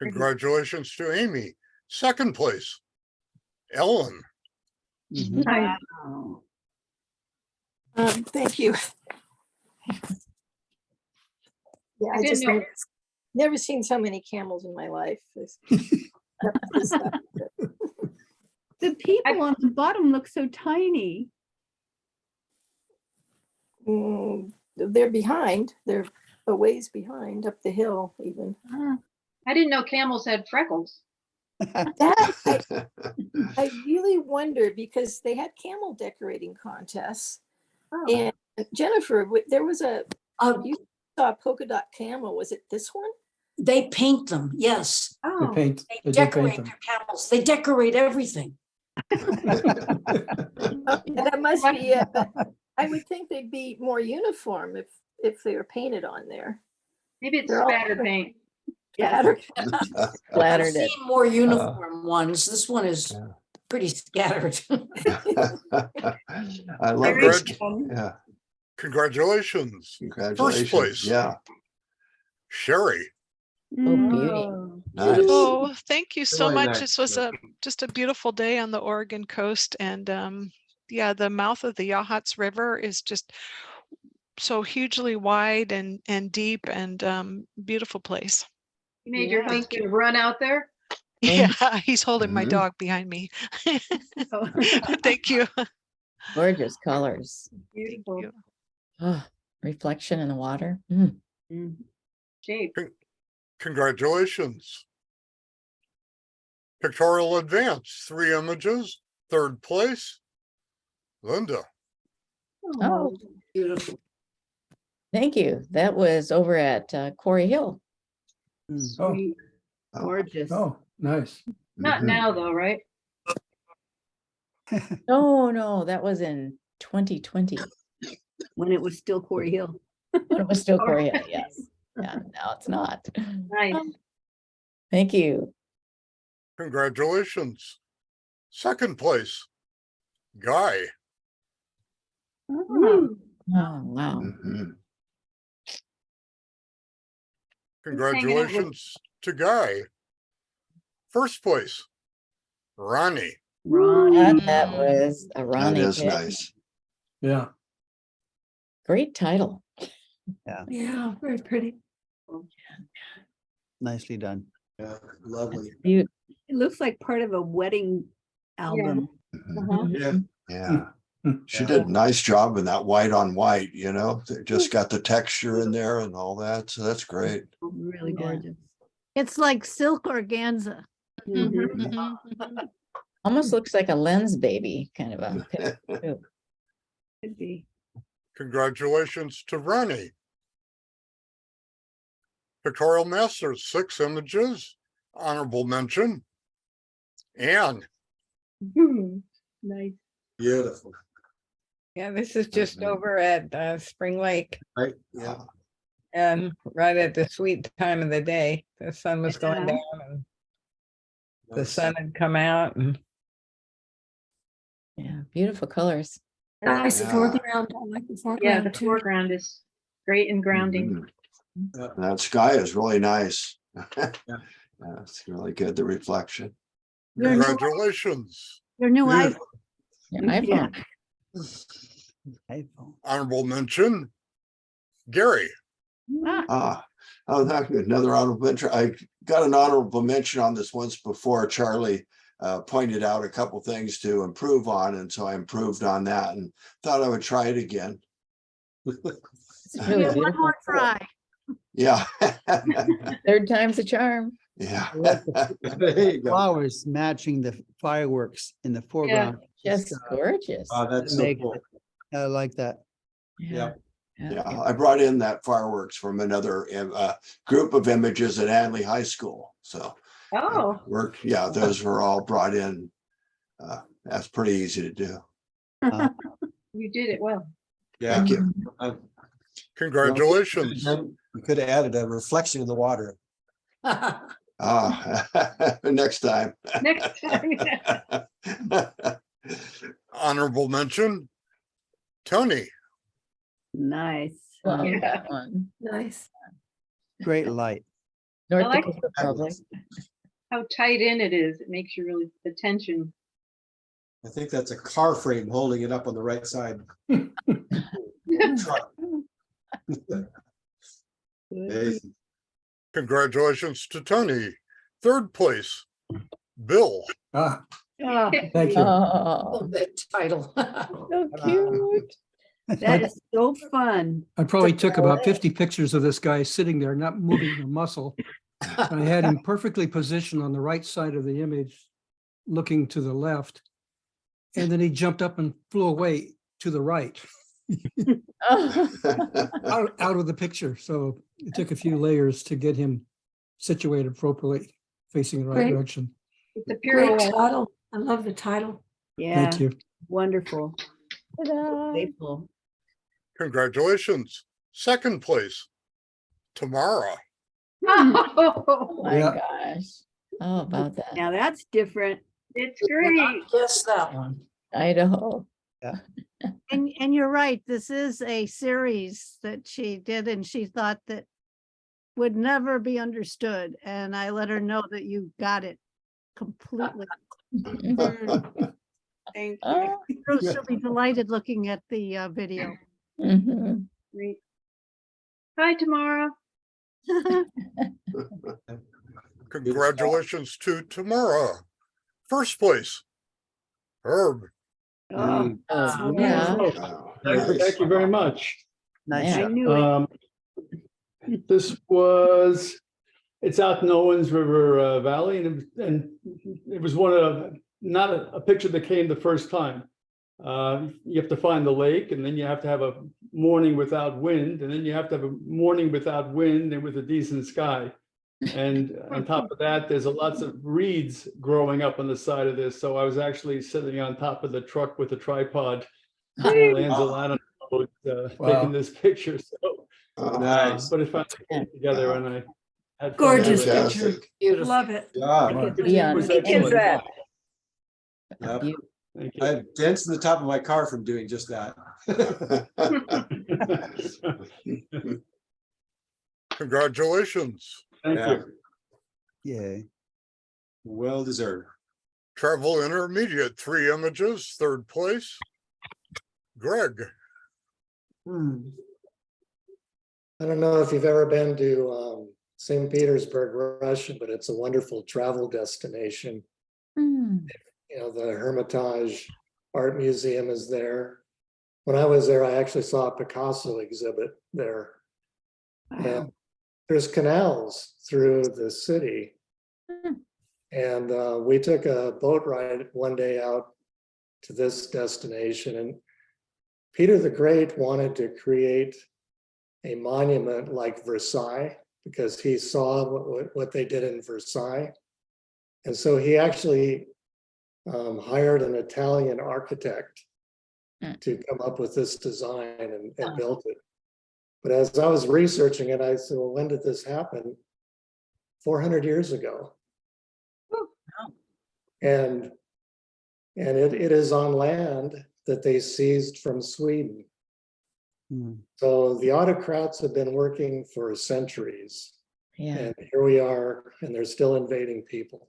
Congratulations to Amy. 2nd place. Ellen. Mhm. Wow. Thank you. Yeah, I didn't just know- never seen so many camels in my life. The people on the bottom look so tiny. They're behind. They're a ways behind up the hill even. I didn't know camels had freckles. That I really wonder because they had camel decorating contests. Oh. And Jennifer, there was you saw a polka dot camel. Was it this one? They paint them, yes. They Oh, paint, They they do decorate paint them. their camels. They decorate everything. That must be it. But I would think they'd be more uniform if they were painted on there. maybe it's They're all spatter paint. Scattered. I've Splattered it. seen more uniform ones. This one is pretty scattered. I love Very this. cool. Yeah, Congratulations. congratulations. place. Yeah. Sherry. Oh, beauty. Oh, Nice. Oh, thank you so Really much. nice. This was just a beautiful day on the Oregon coast, and yeah, the mouth of the Yahats River is just so hugely wide and deep and beautiful place. You made your Yeah. husband run out there? Yeah, he's holding my Mhm. dog behind me. Oh. Thank you. Gorgeous colors. Beautiful you. Oh, reflection in the water. Mm. shape. Congratulations. Pictorial Advance, 3 images, 3rd place. Linda. Oh, Beautiful. thank you. That was over at Quarry Hill. Oh, Sweet. Gorgeous. oh, nice. Not Mhm. now though, right? No, that was in 2020 When it was still Quarry Hill. when it was still Quarry Hill. Yes. Yeah, now it's not. Nice. Thank you. Congratulations. 2nd place. Guy. Oh, Oh, wow. Mhm. Congratulations to Guy. 1st place. Ronnie. Ronnie. That was a That Ronnie is pick. nice. Yeah. Great title. Yeah, very pretty. Nicely done. Yeah, lovely. You, It looks like part of a wedding album. Mhm. Yeah. Yeah. She Yeah. did a nice job in that white on white, you know, they just got the texture in there and all that. So that's great. Really Yeah. gorgeous. It's like silk organza. Mhm. almost looks like a lens baby kind of a pick, too. Could be. Congratulations to Ronnie. Pictorial Masters, 6 images, honorable mention. Anne. Nice. Beautiful. Yeah, this is just Mhm. over at Spring Lake Right. Yeah. and right at the sweet time of the day. The sun was going Yeah. down and the Nice. sun had come out and Yeah, beautiful colors. Nice Yeah. foreground. I like the foreground. Yeah, the foreground is great and grounding. Mhm. That sky is really nice. Yeah, it's really good, the reflection. Your new, Congratulations. your new Yeah. iPhone. Your iPhone. Honorable mention, Gary. Oh, that's good. Another honorable mention. I got an honorable mention on this once before. Charlie pointed out a couple things to improve on, and so I improved on that and thought I would try it again. Yeah, one more try. Yeah. Third time's a charm. Yeah. There you go. Flowers matching the fireworks in the foreground. Just gorgeous. Oh, that's so Make- cool. I like that. Yeah. Yeah, I brought in that fireworks from another group of images at Hadley High School. So worked. Yeah, those were all brought in. That's pretty easy to do. You did it well. Yeah. Thank you. Congratulations. We could have added a reflection in the water. Next time. Next time. Honorable mention, Tony. Nice. Love Yeah. that one. Nice. Great light. North like Dakota Public. How tight in it is. It makes you really, the tension. I think that's a car frame holding it up on the right side. Truck. Amazing. Congratulations to Tony. Third place, Bill. Ah, Oh, thank you. Oh, That title. so cute. that is so fun. I probably took about 50 pictures of this guy sitting there, not moving a muscle. I had him perfectly positioned on the right side of the image, looking to the left. And then he jumped up and flew away to the right, out of the picture. So it took a few layers to get him situated appropriately, facing the right Great. direction. It's a Great pirouette. title. I love the title. Yeah, Thank you. wonderful. Ta-da. Playful. Congratulations. Second place, Tamara. Oh my Yeah. gosh. How about that? Now that's different. It's great. Guess that one. Idaho. And you're right, this is a series that she did and she thought that would never be understood. And I let her know that you got it completely. Thank you. Oh, She'll be delighted looking at the video. mhm. Great. Hi, Tamara. Congratulations to Tamara. First place, Herb. Oh, Oh, yeah. Wow. Thank you very much. Nice Yeah. I job. knew it. This it's out in Owens River Valley, and it was one of, not a picture that came the first time. You have to find the lake, and then you have to have a morning without wind, and then you have to have a morning without wind and with a decent sky. And on top of that, there's lots of reeds growing up on the side of this. So I was actually sitting on top of the truck with a tripod, Lanzolano, taking this picture. So, Nice. but it finally came together, and I had fun Gorgeous with it. picture. Fantastic. Beautiful. Love it. Yeah. Beyond. was Thank excellent. Yep. Thank I you. have dents in the top of my car from doing just that. Congratulations. Thank Yeah. you. Yay. Well deserved. Travel intermediate, 3 images, third place, Greg. I don't know if you've ever been to St. Petersburg, Russia, but it's a wonderful travel destination. Mm. You know, the Hermitage Art Museum is there. When I was there, I actually saw a Picasso exhibit there. And there's canals through the city. And we took a boat ride one day out to this destination, and Peter the Great wanted to create a monument like Versailles because he saw what they did in Versailles. And so he actually hired an Italian architect to come up with this design and built it. But as I was researching it, I said, well, when did this happen? 400 years ago. And it is on land that they seized from Sweden. So the autocrats have been working for centuries. Yeah. And here we are, and they're still invading people.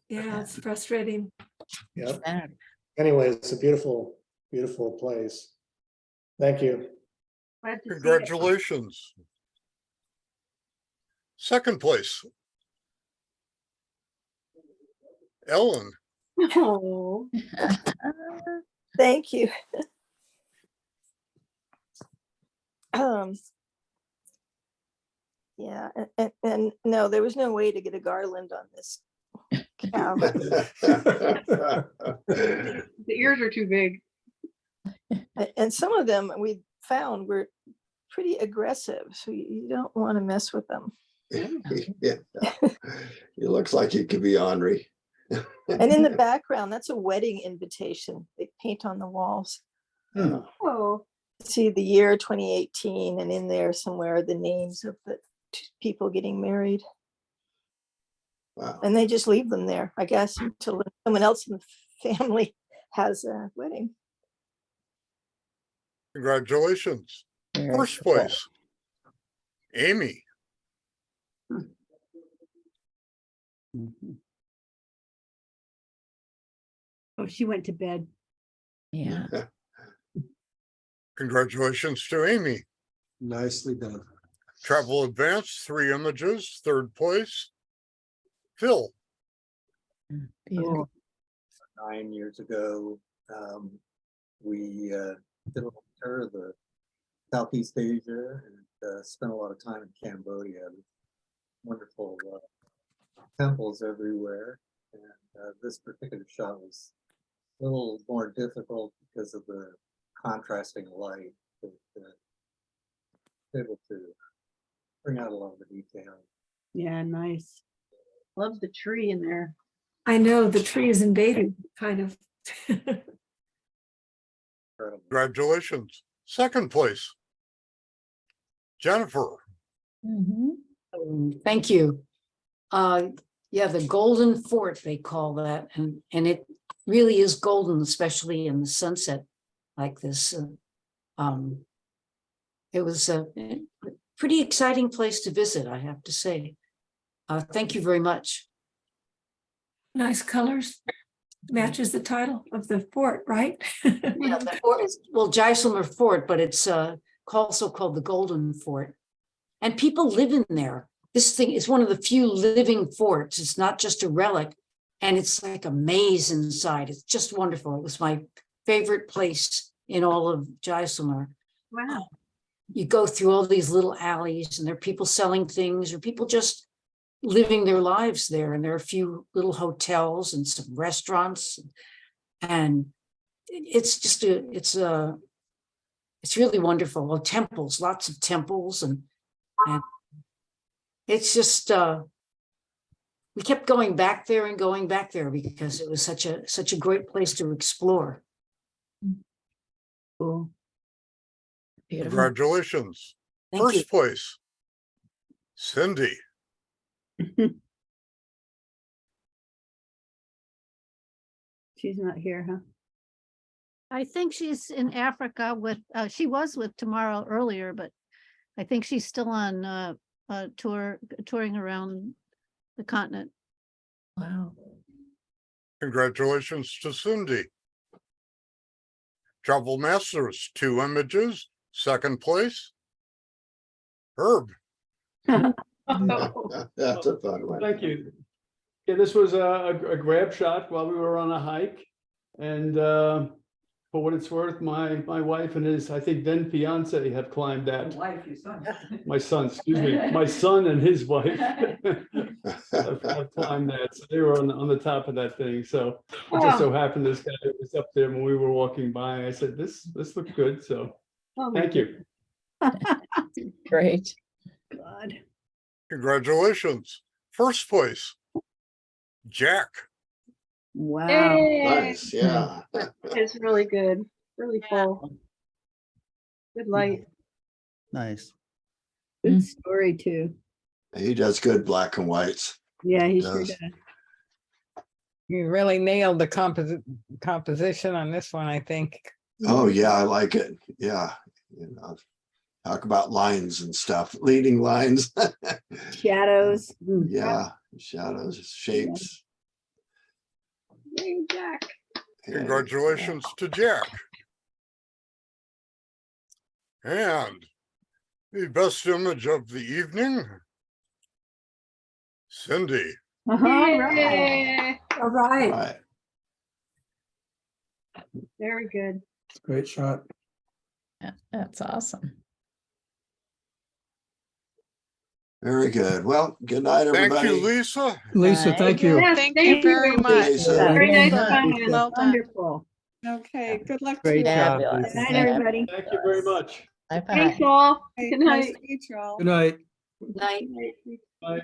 Yeah, it's frustrating. Yep. Anyway, it's a beautiful beautiful place. Thank you. Glad to see it. Congratulations. Second place. Ellen. Oh. Thank you. Yeah, and no, there was no way to get a garland on this cow. The ears are too big. And some of them we found were pretty aggressive, so you don't want to mess with them. Yeah. It looks like it could be ornery. And in the background, that's a wedding invitation. They paint on the walls. Oh, See the year 2018, and in there somewhere the names of the people getting married. Wow. And they just leave them there, I guess, until someone else in the family has a wedding. Congratulations. Very First cool. place. Amy. Oh, she went to bed. Yeah. Congratulations to Amy. Nicely done. Travel Advanced, 3 images, third place. Phil. Beautiful. 9 years ago, we did a little tour of the Southeast Asia and spent a lot of time in Cambodia. Wonderful temples everywhere. And this particular shot was a little more difficult because of the contrasting light, but able to bring out a lot of the detail. Yeah, nice. love the tree in there. I know the tree is invaded, kind of. Congratulations. Second place. Jennifer. Thank you. Yeah, the Golden Fort, they call that, and it really is golden, especially in the sunset like this. It was a pretty exciting place to visit, I have to say. Thank you very much. Nice colors. Matches the title of the fort, right? Yeah, the fort is, well, Jaisalmer Fort, but it's also called the Golden Fort. And people live in there. This thing is one of the few living forts. It's not just a relic. And it's like a maze inside. It's just wonderful. It was my favorite place in all of Jaisalmer. Wow. You go through all these little alleys and there are people selling things or people just living their lives there. And there are a few little hotels and some restaurants. And it's just it's really wonderful. Well, temples, lots of temples. And it's just, we kept going back there and going back there because it was such a great place to explore. Cool. Beautiful. Congratulations. Thank First you. place. Cindy. She's not here, huh? I think she's in Africa with, she was with Tomorrow earlier, but I think she's still on touring around the continent. Wow. Congratulations to Cindy. Travel Masters, 2 images, second place. Herb. That's a fun one. Thank you. Yeah, this was a grab shot while we were on a hike. And for what it's worth, my wife and his, I think then fiance have climbed that. Wife, your son. My son, excuse me, my son and his wife have climbed that. So they were on the top of that thing. So it just so happened this guy was up there when we were walking by. I said, this looked good. So thank you. Great. God. Congratulations. First place. Jack. Wow. Yay. Nice, yeah. It's really good. Really full. Good light. Nice. Good story too. He does good black and whites. Yeah, he He sure does. does. You really nailed the composition on this one, I think. Oh, yeah, I like it. Yeah. You know, talk about lines and stuff, leading lines. Shadows. Yeah, shadows, shapes. Yay, Jack. Congratulations to Jack. And the best image of the evening, Cindy. All right. Yay. All right. Right. Very good. Great shot. That's awesome. Very good. Well, good night, Thank everybody. you, Lisa. Lisa, thank you. Yes, Thank you very much. Lisa. Very nice Well done. comment. Well done. Wonderful. Okay, good luck to Great you. job. Fabulous. Good night, Lisa. everybody. Thank you very much. Thanks Bye-bye. all. Hey, Good nice night. to meet you all. Good night. Night. Bye.